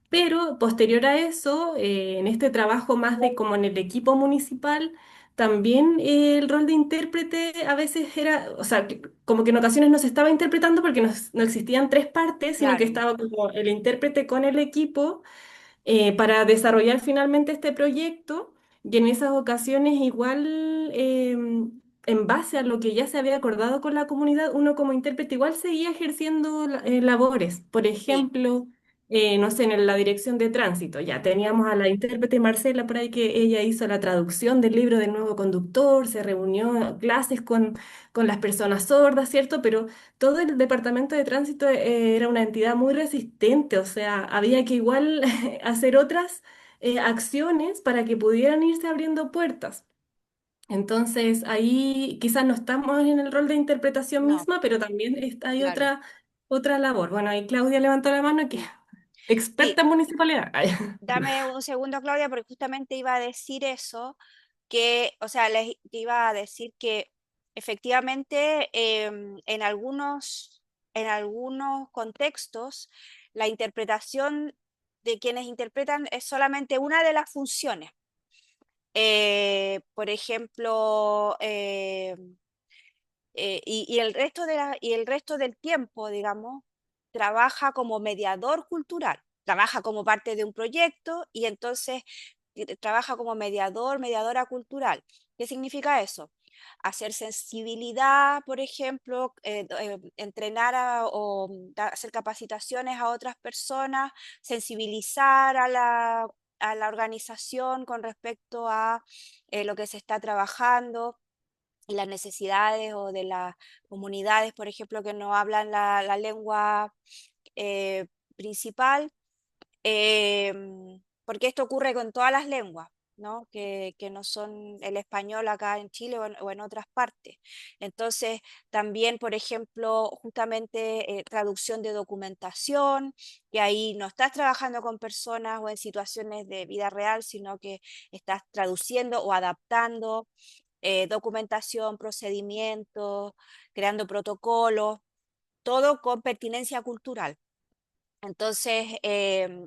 Pero posterior a eso, en este trabajo más de como en el equipo municipal, también el rol de intérprete a veces era, o sea, como que en ocasiones no se estaba interpretando porque no existían tres partes, sino que Claro, estaba como el intérprete con el equipo para desarrollar finalmente este proyecto. Y en esas ocasiones igual, en base a lo que ya se había acordado con la comunidad, uno como intérprete igual seguía ejerciendo labores. Por sí, ejemplo, no sé, en la dirección de tránsito, ya teníamos a la intérprete Marcela por ahí que ella hizo la traducción del libro del nuevo conductor, se reunió a clases con las personas sordas, ¿cierto? Pero todo el departamento de tránsito era una entidad muy resistente, o sea, había que igual hacer otras acciones para que pudieran irse abriendo puertas. Entonces, ahí quizás no estamos en el rol de interpretación no, misma, pero también hay claro. otra labor. Bueno, ahí Claudia levantó la mano que... Mm. Sí, Experta en municipalidad. Ay. dame un segundo, Claudia, porque justamente iba a decir eso, que, o sea, que iba a decir que efectivamente en algunos contextos la interpretación de quienes interpretan es solamente una de las funciones. Por ejemplo, y el resto y el resto del tiempo, digamos, trabaja como mediador cultural, trabaja como parte de un proyecto y entonces trabaja como mediador, mediadora cultural. ¿Qué significa eso? Hacer sensibilidad, por ejemplo, entrenar hacer capacitaciones a otras personas, sensibilizar a la organización con respecto a lo que se está trabajando y las necesidades o de las comunidades, por ejemplo, que no hablan la lengua principal, porque esto ocurre con todas las lenguas, ¿no? Que no son el español acá en Chile o en otras partes. Entonces, también, por ejemplo, justamente traducción de documentación, que ahí no estás trabajando con personas o en situaciones de vida real, sino que estás traduciendo o adaptando documentación, procedimientos, creando protocolos, todo con pertinencia cultural. Entonces,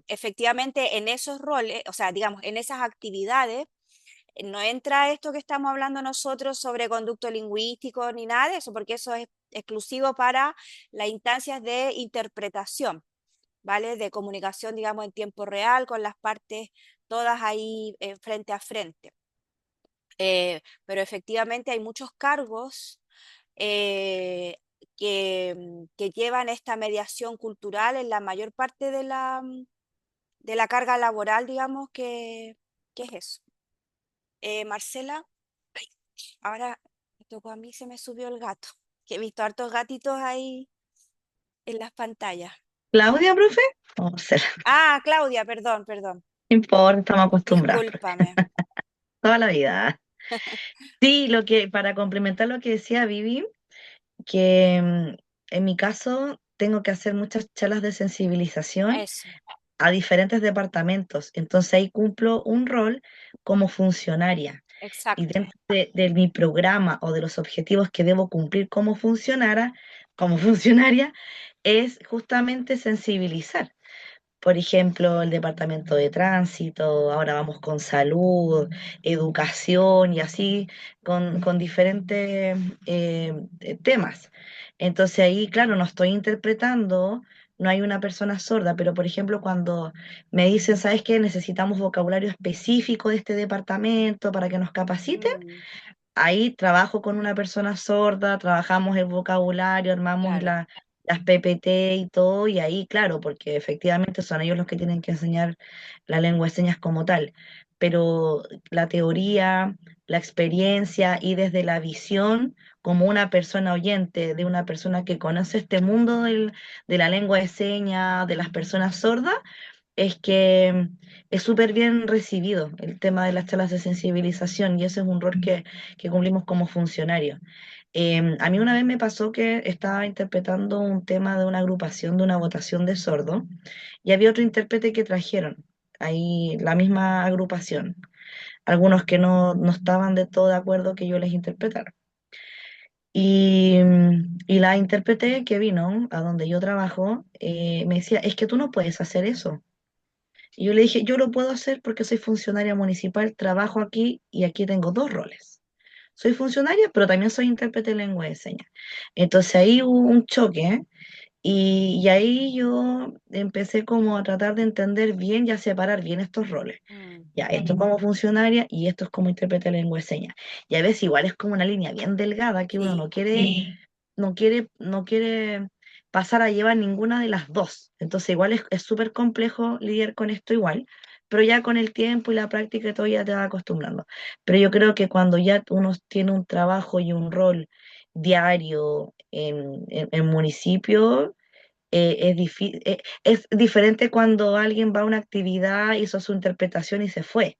efectivamente, en esos roles, o sea, digamos, en esas actividades, no entra esto que estamos hablando nosotros sobre conducto lingüístico ni nada de eso, porque eso es exclusivo para las instancias de interpretación, ¿vale? De comunicación, digamos, en tiempo real, con las partes todas ahí frente a frente. Pero efectivamente hay muchos cargos eh, que llevan esta mediación cultural en la mayor parte de la carga laboral, digamos, que es eso. Marcela, ay, ahora me tocó a mí, se me subió el gato, que he visto hartos gatitos ahí en las pantallas. Claudia, profe. No sé, no Ah, Claudia, perdón, perdón, importa, estamos acostumbrados, profe. discúlpame. Toda la vida. Sí, para complementar lo que decía Vivi, que en mi caso tengo que hacer muchas charlas de sensibilización Eso, a diferentes departamentos. Entonces ahí cumplo un rol como funcionaria. Y exacto. dentro de mi programa o de los objetivos que debo cumplir como funcionaria, es justamente sensibilizar. Por ejemplo, el departamento de tránsito, ahora vamos con salud, educación y así con diferentes temas. Entonces ahí, claro, no estoy interpretando, no hay una persona sorda, pero por ejemplo, cuando me dicen, ¿sabes qué? Necesitamos vocabulario específico de este departamento para que nos capacite. Mm, Ahí trabajo con una persona sorda, trabajamos el vocabulario, armamos claro. las PPT y todo, y ahí, claro, porque efectivamente son ellos los que tienen que enseñar la lengua de señas como tal. Pero la teoría, la experiencia y desde la visión, como una persona oyente, de una persona que conoce este mundo de la lengua de señas, de las personas sordas, es que es súper bien recibido el tema de las charlas de sensibilización y ese es un rol que cumplimos como funcionarios. A mí una vez me pasó que estaba interpretando un tema de una agrupación de una votación de sordos y había otro intérprete que trajeron, ahí la misma agrupación, algunos que no estaban de todo de acuerdo que yo les interpretara. Y la intérprete que vino a donde yo trabajo me decía, es que tú no puedes hacer eso. Y yo le dije, yo lo puedo hacer porque soy funcionaria municipal, trabajo aquí y aquí tengo dos roles. Soy funcionaria, pero también soy intérprete de lengua de señas. Entonces ahí hubo un choque, ¿eh? Y ahí yo empecé como a tratar de entender bien y a separar bien estos roles. Mm, Ya, esto es como funcionaria y esto es como intérprete de lengua de señas. Y a veces igual es como una línea bien delgada que uno sí. no quiere pasar a llevar ninguna de las dos. Entonces igual es súper complejo lidiar con esto igual, pero ya con el tiempo y la práctica y todo ya te vas acostumbrando. Pero yo creo que cuando ya uno tiene un trabajo y un rol diario en municipio, es diferente cuando alguien va a una actividad, hizo su interpretación y se fue.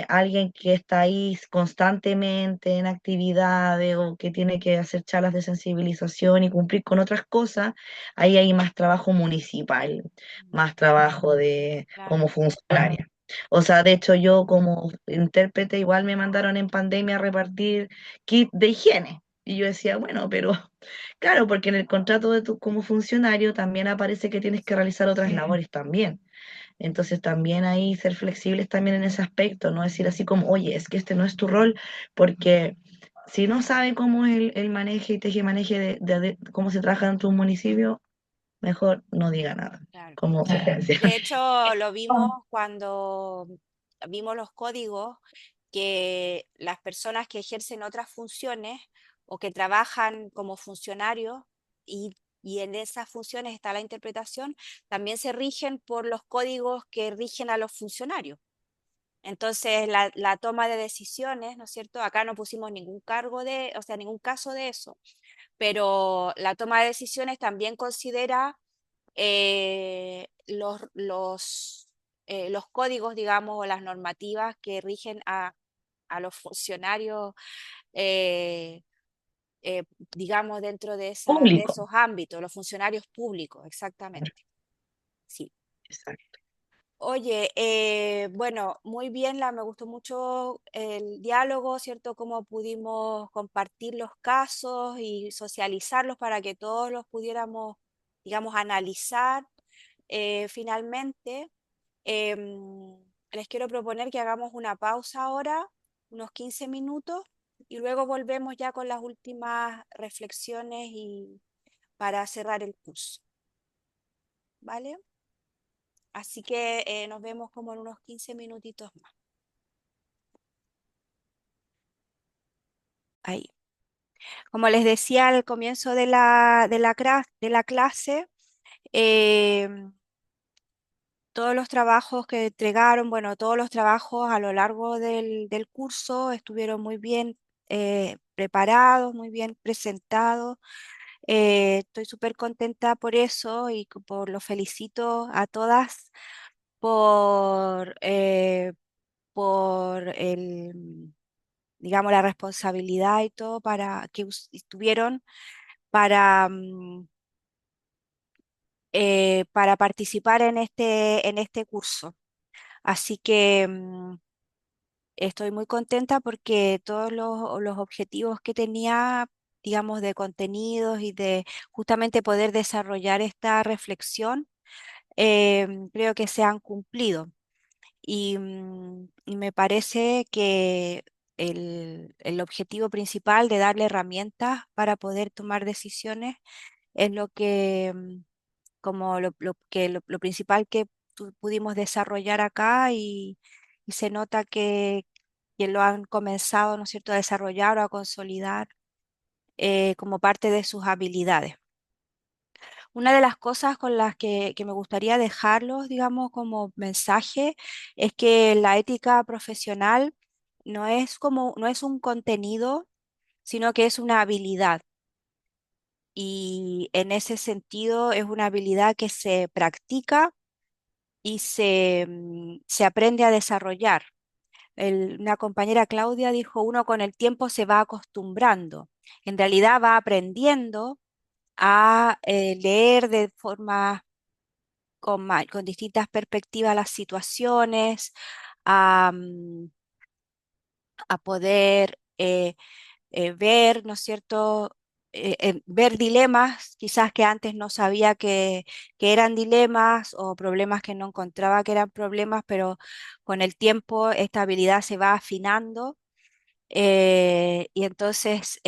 alguien que está ahí constantemente en actividades o que tiene que hacer charlas de sensibilización y cumplir con otras cosas, ahí hay más trabajo municipal, más trabajo de Claro, como funcionaria. O sea, de hecho yo como intérprete igual me mandaron en pandemia a repartir kit de higiene. Y yo decía, bueno, pero claro, porque en el contrato de tu como funcionario también aparece que tienes que realizar otras labores también. Entonces también ahí ser flexibles también en ese aspecto, no decir así como, oye, es que este no es tu rol, porque si no sabe cómo es el maneje y teje-maneje de cómo se trabaja en tu municipio, mejor no diga nada, claro. como sugerencia. De hecho, lo vimos cuando vimos los códigos que las personas que ejercen otras funciones o que trabajan como funcionarios y en esas funciones está la interpretación, también se rigen por los códigos que rigen a los funcionarios. Entonces, la toma de decisiones, ¿no es cierto? Acá no pusimos ningún cargo de, o sea, ningún caso de eso, pero la toma de decisiones también considera los códigos, digamos, o las normativas que rigen a los funcionarios, eh, eh, digamos, dentro de Público. esos ámbitos, los funcionarios públicos, exactamente. Sí. Exacto. Oye, bueno, muy bien, me gustó mucho el diálogo, ¿cierto? Cómo pudimos compartir los casos y socializarlos para que todos los pudiéramos, digamos, analizar. Finalmente, les quiero proponer que hagamos una pausa ahora, unos 15 minutos, y luego volvemos ya con las últimas reflexiones y para cerrar el curso, ¿vale? Así que nos vemos como en unos 15 minutitos más. Ahí. Como les decía al comienzo de la clase, em, todos los trabajos que entregaron, bueno, todos los trabajos a lo largo del curso estuvieron muy bien preparados, muy bien presentados. Estoy súper contenta por eso y por lo felicito a todas por digamos, la responsabilidad y todo para que tuvieron para, para participar en este curso. Así que estoy muy contenta porque todos los objetivos que tenía, digamos, de contenidos y de justamente poder desarrollar esta reflexión, creo que se han cumplido. Y me parece que el objetivo principal de darle herramientas para poder tomar decisiones es lo que, como lo principal que pudimos desarrollar acá y se nota que lo han comenzado, ¿no es cierto?, a desarrollar o a consolidar como parte de sus habilidades. Una de las cosas con las que me gustaría dejarlos, digamos, como mensaje, es que la ética profesional no es un contenido, sino que es una habilidad. Y en ese sentido es una habilidad que se practica y se aprende a desarrollar. Una compañera Claudia dijo, uno con el tiempo se va acostumbrando. En realidad va aprendiendo a leer de forma con distintas perspectivas las situaciones, a, a poder ver, ¿no es cierto? Ver dilemas, quizás que antes no sabía que eran dilemas o problemas que no encontraba que eran problemas, pero con el tiempo esta habilidad se va afinando y entonces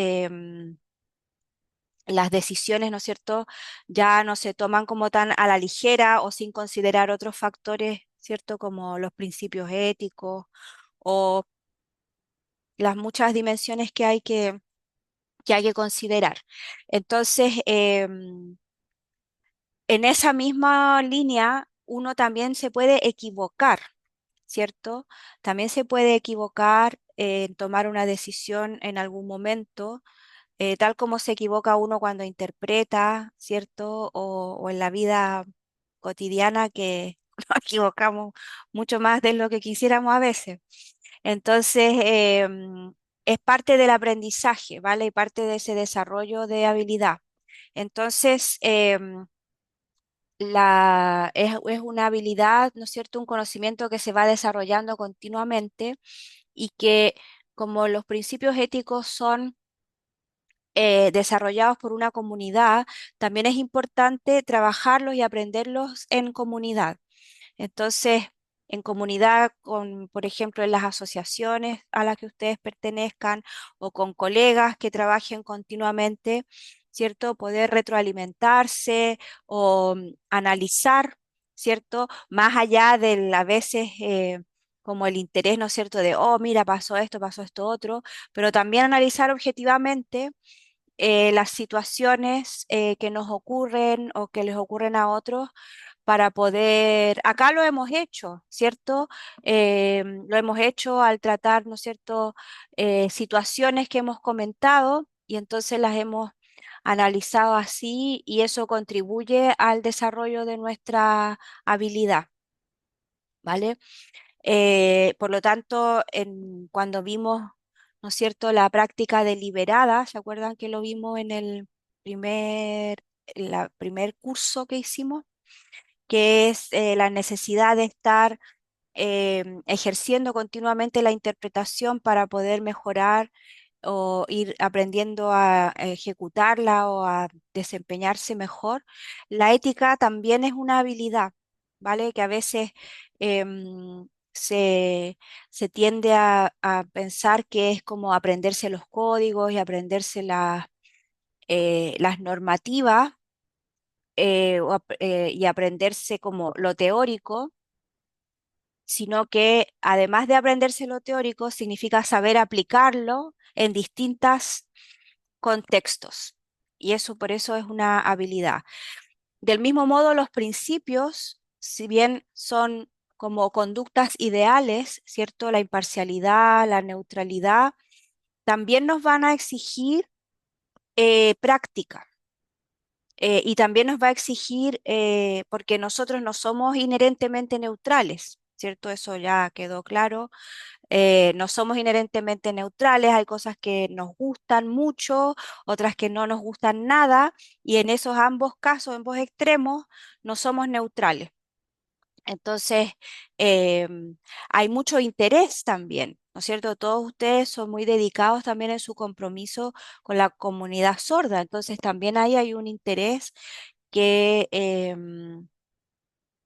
las decisiones, ¿no es cierto?, ya no se toman como tan a la ligera o sin considerar otros factores, ¿cierto?, como los principios éticos o las muchas dimensiones que hay que considerar. Entonces, en esa misma línea, uno también se puede equivocar, ¿cierto? También se puede equivocar en tomar una decisión en algún momento, tal como se equivoca uno cuando interpreta, ¿cierto? O en la vida cotidiana que nos equivocamos mucho más de lo que quisiéramos a veces. Entonces, es parte del aprendizaje, ¿vale? Y parte de ese desarrollo de habilidad. Entonces, es una habilidad, ¿no es cierto? Un conocimiento que se va desarrollando continuamente y que como los principios éticos son desarrollados por una comunidad, también es importante trabajarlos y aprenderlos en comunidad. Entonces, en comunidad con, por ejemplo, en las asociaciones a las que ustedes pertenezcan o con colegas que trabajen continuamente, ¿cierto? Poder retroalimentarse o analizar, ¿cierto? Más allá de a veces como el interés, ¿no es cierto? De, oh, mira, pasó esto otro, pero también analizar objetivamente las situaciones que nos ocurren o que les ocurren a otros para poder, acá lo hemos hecho, ¿cierto? Lo hemos hecho al tratar, ¿no es cierto?, situaciones que hemos comentado y entonces las hemos analizado así y eso contribuye al desarrollo de nuestra habilidad, ¿vale? Por lo tanto, cuando vimos, ¿no es cierto?, la práctica deliberada, ¿se acuerdan que lo vimos en el primer curso que hicimos? Que es la necesidad de estar ejerciendo continuamente la interpretación para poder mejorar o ir aprendiendo a ejecutarla o a desempeñarse mejor. La ética también es una habilidad, ¿vale? Que a veces se tiende a pensar que es como aprenderse los códigos y aprenderse las normativas y aprenderse como lo teórico, sino que además de aprenderse lo teórico, significa saber aplicarlo en distintos contextos. Y eso por eso es una habilidad. Del mismo modo, los principios, si bien son como conductas ideales, ¿cierto? La imparcialidad, la neutralidad, también nos van a exigir práctica. Y también nos va a exigir, porque nosotros no somos inherentemente neutrales, ¿cierto? Eso ya quedó claro. No somos inherentemente neutrales, hay cosas que nos gustan mucho, otras que no nos gustan nada, y en esos ambos casos, ambos extremos, no somos neutrales. Entonces, hay mucho interés también, ¿no es cierto? Todos ustedes son muy dedicados también en su compromiso con la comunidad sorda, entonces también ahí hay un interés que,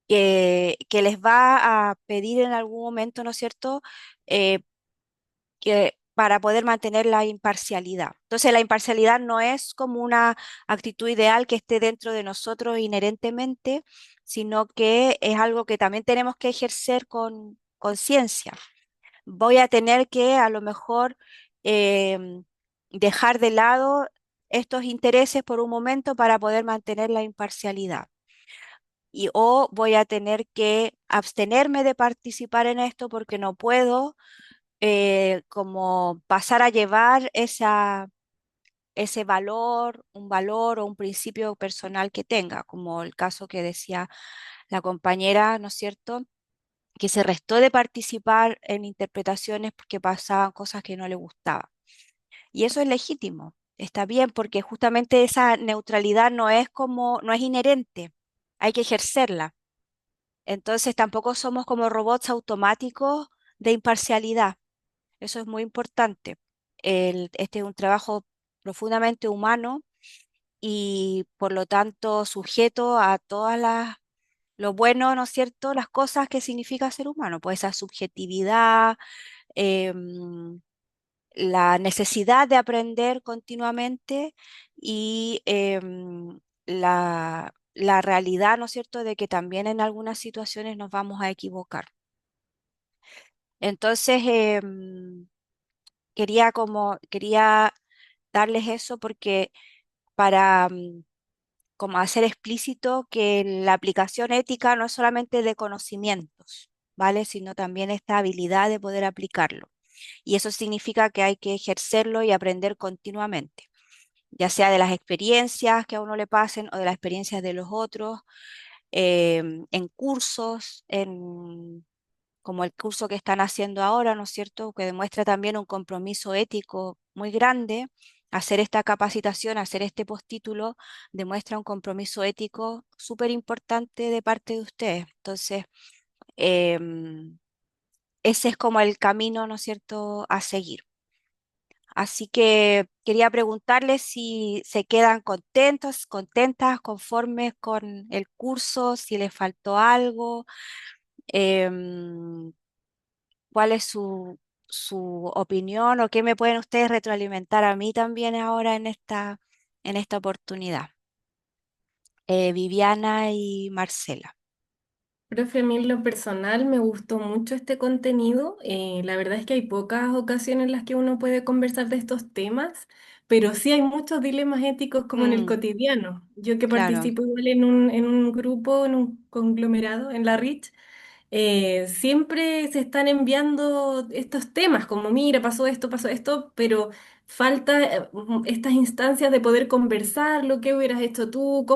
que les va a pedir en algún momento, ¿no es cierto? Eh, para poder mantener la imparcialidad. Entonces, la imparcialidad no es como una actitud ideal que esté dentro de nosotros inherentemente, sino que es algo que también tenemos que ejercer con conciencia. Voy a tener que a lo mejor em, dejar de lado estos intereses por un momento para poder mantener la imparcialidad. O voy a tener que abstenerme de participar en esto porque no puedo como pasar a llevar ese valor, un valor o un principio personal que tenga, como el caso que decía la compañera, ¿no es cierto? Que se restó de participar en interpretaciones porque pasaban cosas que no le gustaban. Y eso es legítimo, está bien, porque justamente esa neutralidad no es inherente, hay que ejercerla. Entonces tampoco somos como robots automáticos de imparcialidad. Eso es muy importante. Este es un trabajo profundamente humano y por lo tanto sujeto a todas lo bueno, ¿no es cierto? Las cosas que significa ser humano, pues esa subjetividad, em, la necesidad de aprender continuamente y la realidad, ¿no es cierto?, de que también en algunas situaciones nos vamos a equivocar. Entonces, quería darles eso porque para como hacer explícito que la aplicación ética no es solamente de conocimientos, ¿vale? Sino también esta habilidad de poder aplicarlo. Y eso significa que hay que ejercerlo y aprender continuamente, ya sea de las experiencias que a uno le pasen o de las experiencias de los otros. en cursos, como el curso que están haciendo ahora, ¿no es cierto? Que demuestra también un compromiso ético muy grande. Hacer esta capacitación, hacer este postítulo, demuestra un compromiso ético súper importante de parte de ustedes. Entonces, em, ese es como el camino, ¿no es cierto?, a seguir. Así que quería preguntarles si se quedan contentos, contentas, conformes con el curso, si les faltó algo, em, cuál es su opinión o qué me pueden ustedes retroalimentar a mí también ahora en esta oportunidad. Viviana y Marcela. Profe, a mí en lo personal me gustó mucho este contenido. La verdad es que hay pocas ocasiones en las que uno puede conversar de estos temas, pero sí hay muchos dilemas éticos como en el Mm, cotidiano. Yo que claro. participo igual en un grupo, en un conglomerado, en la RICH, siempre se están enviando estos temas, como mira, pasó esto, pero falta estas instancias de poder conversar, lo que hubieras hecho tú,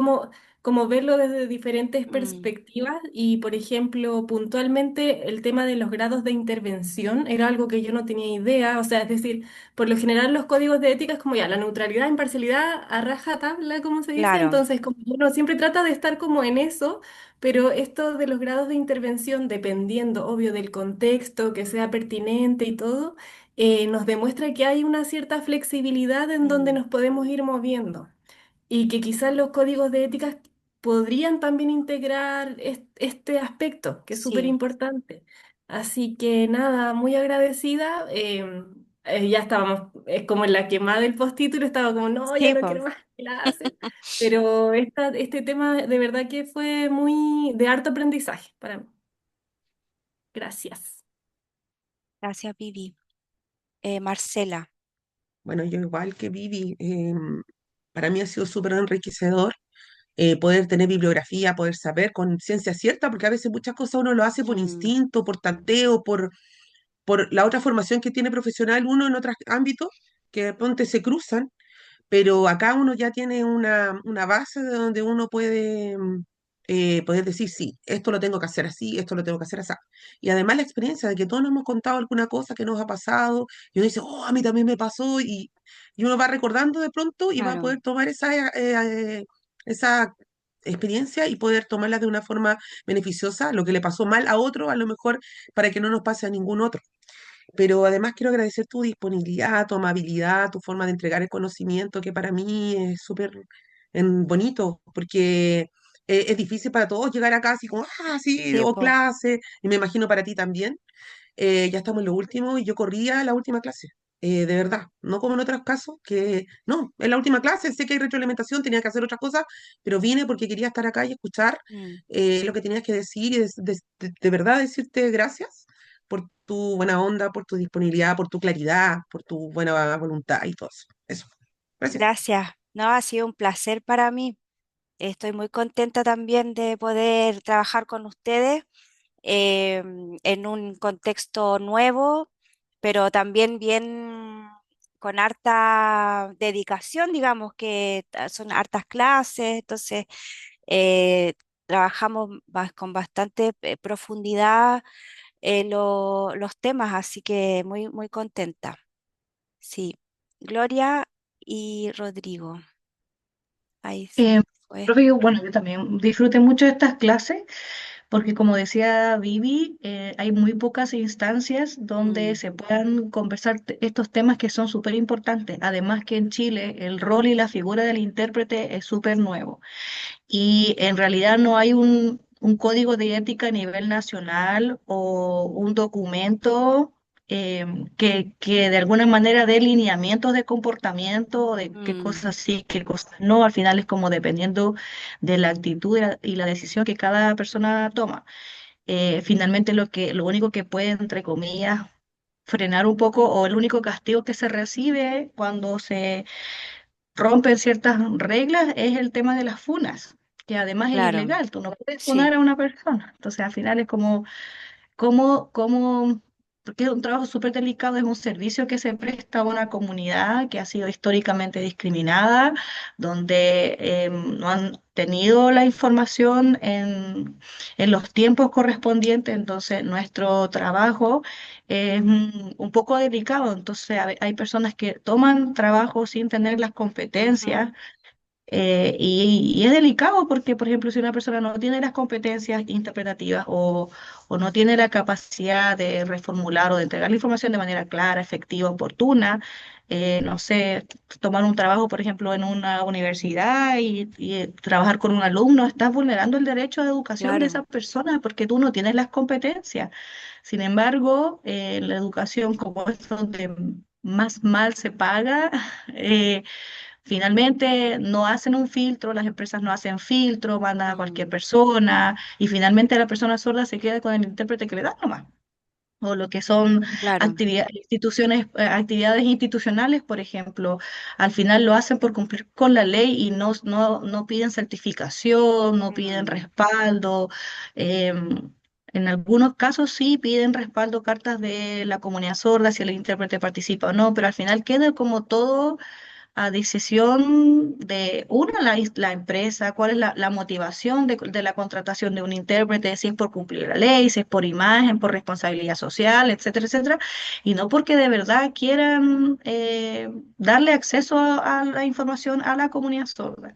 cómo verlo desde diferentes Mm, perspectivas y, por ejemplo, puntualmente el tema de los grados de intervención era algo que yo no tenía idea, o sea, es decir, por lo general los códigos de ética es como ya, la neutralidad, imparcialidad, a raja tabla, como se dice, claro. entonces como uno siempre trata de estar como en eso, pero esto de los grados de intervención, dependiendo, obvio, del contexto, que sea pertinente y todo, nos demuestra que hay una cierta flexibilidad en donde Mm, nos podemos ir moviendo y que quizás los códigos de ética podrían también integrar este aspecto, que es súper sí, importante. Así que nada, muy agradecida. Ya estábamos, es como en la quemada del postítulo, estaba como, no, ya sí, no pues. quiero más clases. Pero este tema de verdad que fue muy de harto aprendizaje para mí. Gracias. Gracias, Vivi. Marcela. Bueno, yo igual que Vivi, para mí ha sido súper enriquecedor poder tener bibliografía, poder saber con ciencia cierta, porque a veces muchas cosas uno lo hace por Mm, instinto, por tanteo, por la otra formación que tiene profesional uno en otros ámbitos que de pronto se cruzan, pero acá uno ya tiene una base de donde uno puede poder decir, sí, esto lo tengo que hacer así, esto lo tengo que hacer así. Y además la experiencia de que todos nos hemos contado alguna cosa que nos ha pasado, y uno dice, oh, a mí también me pasó, y uno va recordando de pronto y va a claro. poder tomar esa experiencia y poder tomarla de una forma beneficiosa, lo que le pasó mal a otro, a lo mejor para que no nos pase a ningún otro. Pero además quiero agradecer tu disponibilidad, tu amabilidad, tu forma de entregar el conocimiento, que para mí es súper bonito, porque es difícil para todos llegar acá así como, ah, sí, Sí, o pues. clase, y me imagino para ti también. Ya estamos en lo último y yo corría la última clase. De verdad, no como en otros casos, que no, en la última clase sé que hay retroalimentación, tenía que hacer otras cosas, pero vine porque quería estar acá y escuchar Mm, lo que tenías que decir y de verdad decirte gracias por tu buena onda, por tu disponibilidad, por tu claridad, por tu buena voluntad y todo eso. Eso. Gracias. gracias. No, ha sido un placer para mí. Estoy muy contenta también de poder trabajar con ustedes en un contexto nuevo, pero también bien con harta dedicación, digamos que son hartas clases, entonces trabajamos con bastante profundidad los temas, así que muy, muy contenta. Sí, Gloria y Rodrigo. Ahí se Eh, me fue. Profe, bueno, yo también disfruté mucho de estas clases porque como decía Vivi, hay muy pocas instancias donde Mm, se puedan conversar estos temas que son súper importantes. Además que en Chile el rol y la figura del intérprete es súper nuevo. Y en realidad no hay un código de ética a nivel nacional o un documento que de alguna manera dé lineamientos de comportamiento o de qué mm, cosas sí, qué cosas no. Al final es como dependiendo de la actitud y la decisión que cada persona toma. Finalmente lo único que puede, entre comillas, frenar un poco o el único castigo que se recibe cuando se rompen ciertas reglas es el tema de las funas, que además es claro, ilegal, tú no puedes sí. funar a una persona. Entonces al final es como, ¿cómo porque es un trabajo súper delicado, es un servicio que se presta a una comunidad que ha sido históricamente discriminada, donde no han tenido la información en los tiempos correspondientes, entonces nuestro trabajo es un poco delicado, entonces hay personas que toman trabajo sin tener las Ujú. competencias y es delicado porque, por ejemplo, si una persona no tiene las competencias interpretativas o no tiene la capacidad de reformular o de entregar la información de manera clara, efectiva, oportuna, no sé, tomar un trabajo, por ejemplo, en una universidad y trabajar con un alumno, estás vulnerando el derecho de educación de Claro. esa persona porque tú no tienes las competencias. Sin embargo, la educación como es donde más mal se paga, eh, finalmente no hacen un filtro, las empresas no hacen filtro, mandan a cualquier Mm, persona y finalmente la persona sorda se queda con el intérprete que le da nomás. O lo que son claro. actividades institucionales, por ejemplo, al final lo hacen por cumplir con la ley y no piden certificación, no piden Mm, respaldo. En algunos casos sí piden respaldo, cartas de la comunidad sorda, si el intérprete participa o no, pero al final queda como todo a decisión de una, la empresa, cuál es la motivación de la contratación de un intérprete, si es por cumplir la ley, si es por imagen, por responsabilidad social, etcétera, etcétera, y no porque de verdad quieran darle acceso a la información a la comunidad sorda.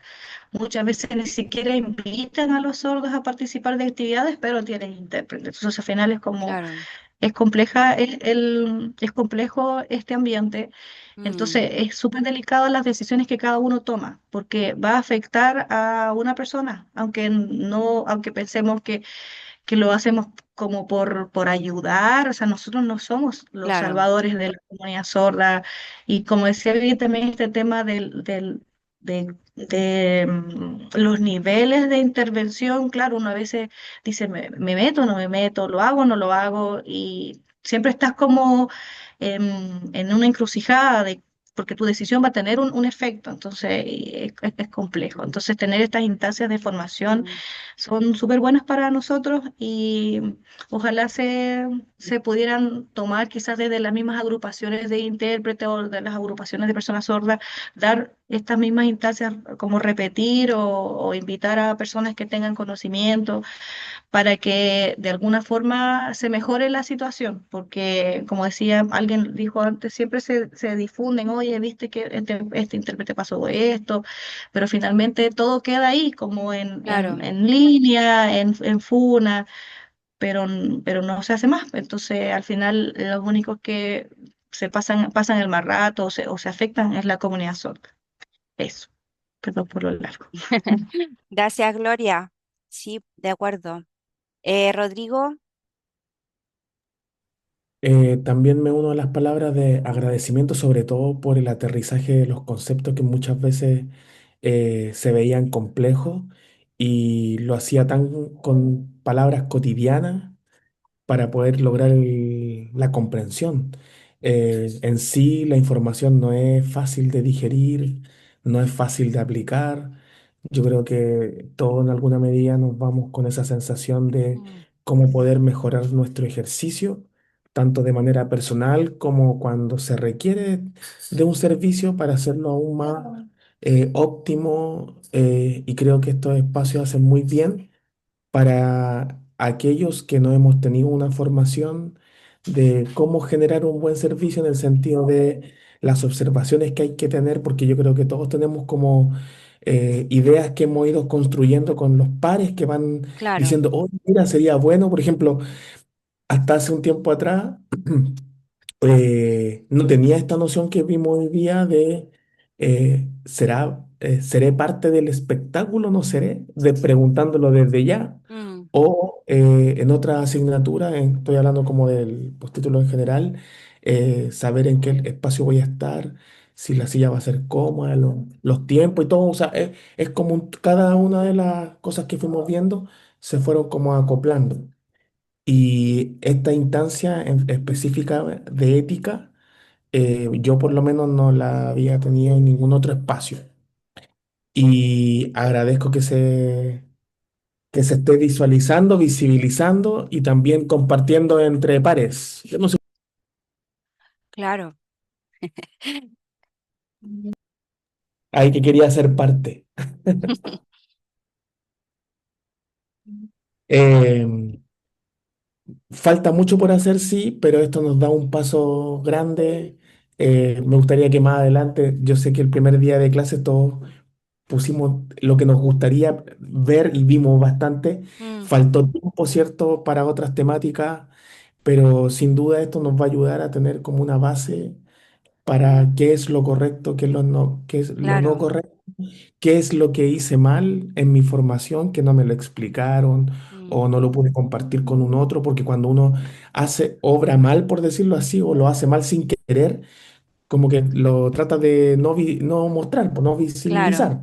Muchas veces ni siquiera invitan a los sordos a participar de actividades, pero tienen intérpretes. Entonces, al final es como claro. es compleja, es complejo este ambiente, Mm, entonces es súper delicado las decisiones que cada uno toma, porque va a afectar a una persona, aunque pensemos que lo hacemos como por ayudar, o sea, nosotros no somos los claro. salvadores de la comunidad sorda, y como decía bien también este tema de los niveles de intervención, claro, uno a veces dice, me meto, no me meto, lo hago, no lo hago, y siempre estás como en una encrucijada porque tu decisión va a tener un efecto, entonces es complejo. Entonces, tener estas instancias de formación Mm, son súper buenas para nosotros y ojalá se pudieran tomar quizás desde las mismas agrupaciones de intérpretes o de las agrupaciones de personas sordas, dar estas mismas instancias como repetir o invitar a personas que tengan conocimiento para que de alguna forma se mejore la situación, porque como decía, alguien dijo antes, siempre se difunden, oye, viste que este intérprete pasó esto, pero finalmente todo queda ahí, como claro. en línea, en Funa, pero no se hace más. Entonces, al final, los únicos que pasan el más rato o se afectan es la comunidad sorda. Eso, perdón por lo largo. Gracias, Gloria. Sí, de acuerdo. Rodrigo, También me uno a las palabras de agradecimiento, sobre todo por el aterrizaje de los conceptos que muchas veces se veían complejos y lo hacía tan con palabras cotidianas para poder lograr la comprensión. En sí, la información no es fácil de digerir, no es fácil de aplicar. Yo creo que todos en alguna medida nos vamos con esa sensación de mm, cómo poder mejorar nuestro ejercicio, tanto de manera personal como cuando se requiere de un servicio para hacerlo aún más óptimo. Y creo que estos espacios hacen muy bien para aquellos que no hemos tenido una formación de cómo generar un buen servicio en el sentido de las observaciones que hay que tener, porque yo creo que todos tenemos como ideas que hemos ido construyendo con los pares que van claro. diciendo, oh, mira, sería bueno, por ejemplo, hasta hace un tiempo atrás no tenía esta noción que vimos hoy día de ¿seré parte del espectáculo? ¿No seré? De preguntándolo desde ya. Mm, O en otra asignatura, estoy hablando como del postítulo en general, saber en qué espacio voy a estar, si la silla va a ser cómoda, los tiempos y todo. O sea, es como cada una de las cosas que fuimos viendo se fueron como acoplando. Y esta instancia específica de ética, yo por lo menos no la había tenido en ningún otro espacio. Y agradezco que se esté visualizando, visibilizando y también compartiendo entre pares. Yo no sé Claro. Ahí que quería ser parte. Eh, Falta mucho por hacer, sí, pero esto nos da un paso grande. Me gustaría que más adelante, yo sé que el primer día de clase todos pusimos lo que nos gustaría ver y vimos bastante. Mm, Faltó tiempo, ¿cierto?, para otras temáticas, pero sin duda esto nos va a ayudar a tener como una base para qué es lo correcto, qué es lo no claro. correcto, qué es lo que hice mal en mi formación, que no me lo explicaron Mm, o no lo pude compartir con un otro, porque cuando uno hace obra mal, por decirlo así, o lo hace mal sin querer, como que lo trata de no mostrar, pues, no claro. visibilizar,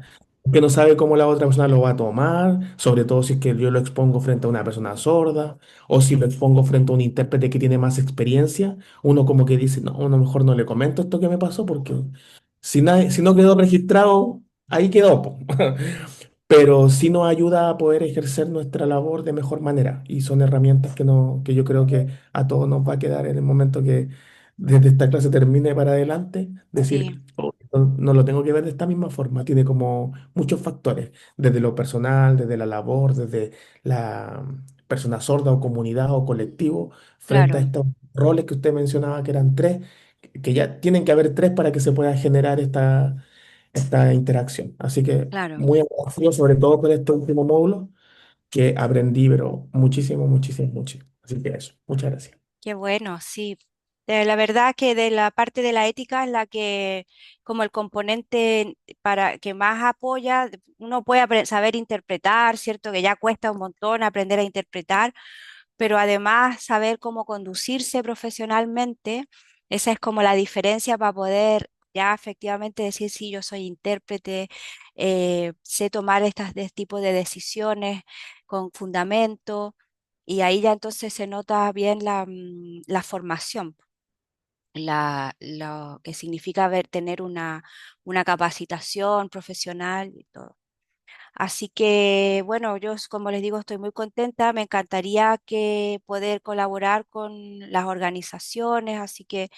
que no sabe cómo la otra persona lo va a tomar, sobre todo si es que yo lo expongo frente a una persona sorda, o si lo expongo frente a un intérprete que tiene más experiencia, uno como que dice, no, a lo mejor no le comento esto que me pasó, porque si no quedó registrado, ahí quedó, po. Pero sí nos ayuda a poder ejercer nuestra labor de mejor manera y son herramientas que, no, que yo creo que a todos nos va a quedar en el momento que desde esta clase termine para adelante, Sí, decir, "Oh, esto no lo tengo que ver de esta misma forma, tiene como muchos factores, desde lo personal, desde la labor, desde la persona sorda o comunidad o colectivo, frente a claro, estos roles que usted mencionaba que eran tres, que ya tienen que haber tres para que se pueda generar esta interacción. Así que claro. muy agradecido, sobre todo por este último módulo, que aprendí, pero muchísimo, muchísimo, muchísimo. Así que eso, muchas gracias. Qué bueno, sí. La verdad que de la parte de la ética es la que, como el componente para que más apoya, uno puede saber interpretar, ¿cierto? Que ya cuesta un montón aprender a interpretar, pero además saber cómo conducirse profesionalmente, esa es como la diferencia para poder ya efectivamente decir, sí, yo soy intérprete, sé tomar este tipo de decisiones con fundamento, y ahí ya entonces se nota bien la formación, lo que significa tener una capacitación profesional y todo. Así que, bueno, como les digo, estoy muy contenta. Me encantaría que poder colaborar con las organizaciones, así que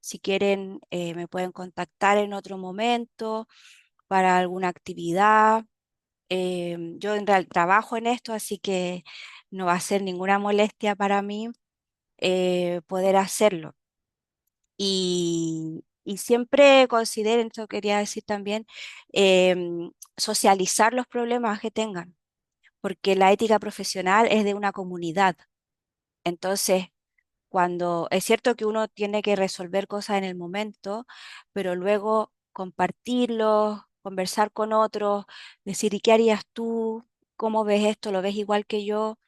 si quieren, me pueden contactar en otro momento para alguna actividad. Yo en real trabajo en esto, así que no va a ser ninguna molestia para mí poder hacerlo. Y siempre consideren, esto quería decir también, socializar los problemas que tengan porque la ética profesional es de una comunidad. Entonces, cuando es cierto que uno tiene que resolver cosas en el momento, pero luego compartirlos, conversar con otros, decir, ¿y qué harías tú? ¿Cómo ves esto? ¿Lo ves igual que yo?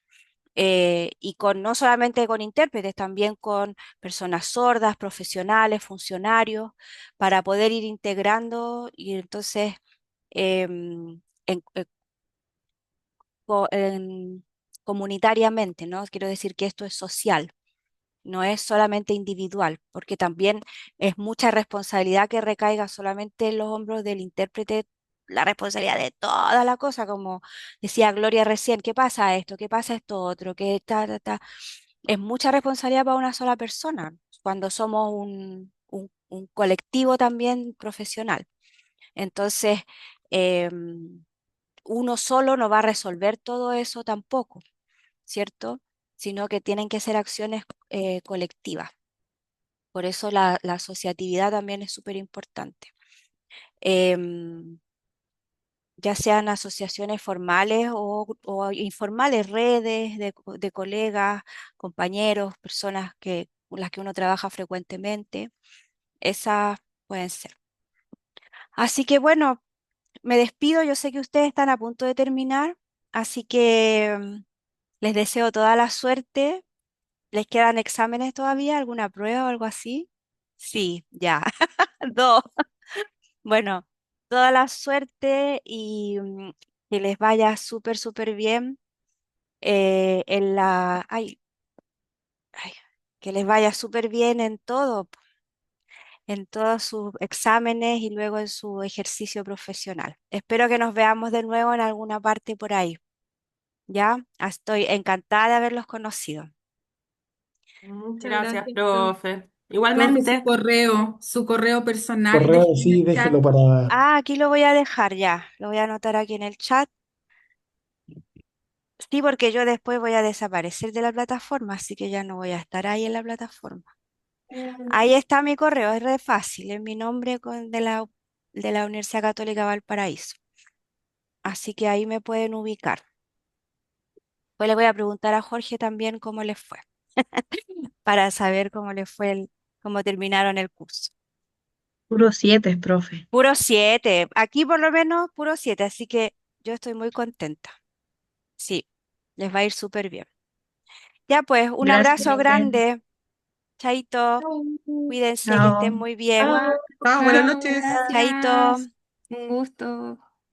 Y con no solamente con intérpretes, también con personas sordas, profesionales, funcionarios, para poder ir integrando y entonces en, comunitariamente, ¿no? Quiero decir que esto es social, no es solamente individual, porque también es mucha responsabilidad que recaiga solamente en los hombros del intérprete, la responsabilidad de toda la cosa, como decía Gloria recién, ¿qué pasa esto? ¿Qué pasa esto otro? ¿Qué ta, ta, ta? Es mucha responsabilidad para una sola persona, cuando somos un colectivo también profesional. Entonces, em, uno solo no va a resolver todo eso tampoco, ¿cierto? Sino que tienen que ser acciones colectivas. Por eso la asociatividad también es súper importante. Em, ya sean asociaciones formales o informales, redes de colegas, compañeros, personas con las que uno trabaja frecuentemente, esas pueden ser. Así que bueno, me despido. Yo sé que ustedes están a punto de terminar, así que les deseo toda la suerte. ¿Les quedan exámenes todavía? ¿Alguna prueba o algo así? Sí, ya. Dos. Bueno, toda la suerte y que les vaya súper, súper bien ay, que les vaya súper bien en todo, en todos sus exámenes y luego en su ejercicio profesional. Espero que nos veamos de nuevo en alguna parte por ahí. ¿Ya? Estoy encantada de haberlos conocido. Muchas Gracias, gracias, profe. profe. Profe, Igualmente, su correo personal, Correo, déjelo en sí, el chat. déjelo para... Ah, aquí lo voy a dejar ya. Lo voy a anotar aquí en el chat. Sí, porque yo después voy a desaparecer de la plataforma, así que ya no voy a estar ahí en la plataforma. Ahí está mi correo, es re fácil, es mi nombre de la Universidad Católica Valparaíso. Así que ahí me pueden ubicar. Pues le voy a preguntar a Jorge también cómo les fue, para saber cómo les fue cómo terminaron el curso. Puro 7, profe. Puro 7, aquí por lo menos puro 7, así que yo estoy muy contenta. Sí, les va a ir súper bien. Ya pues, un Gracias, abrazo profe. grande. Chaito, cuídense, que estén Chao. muy bien. Ah, buenas Chao, noches. Chaito. gracias. Un gusto.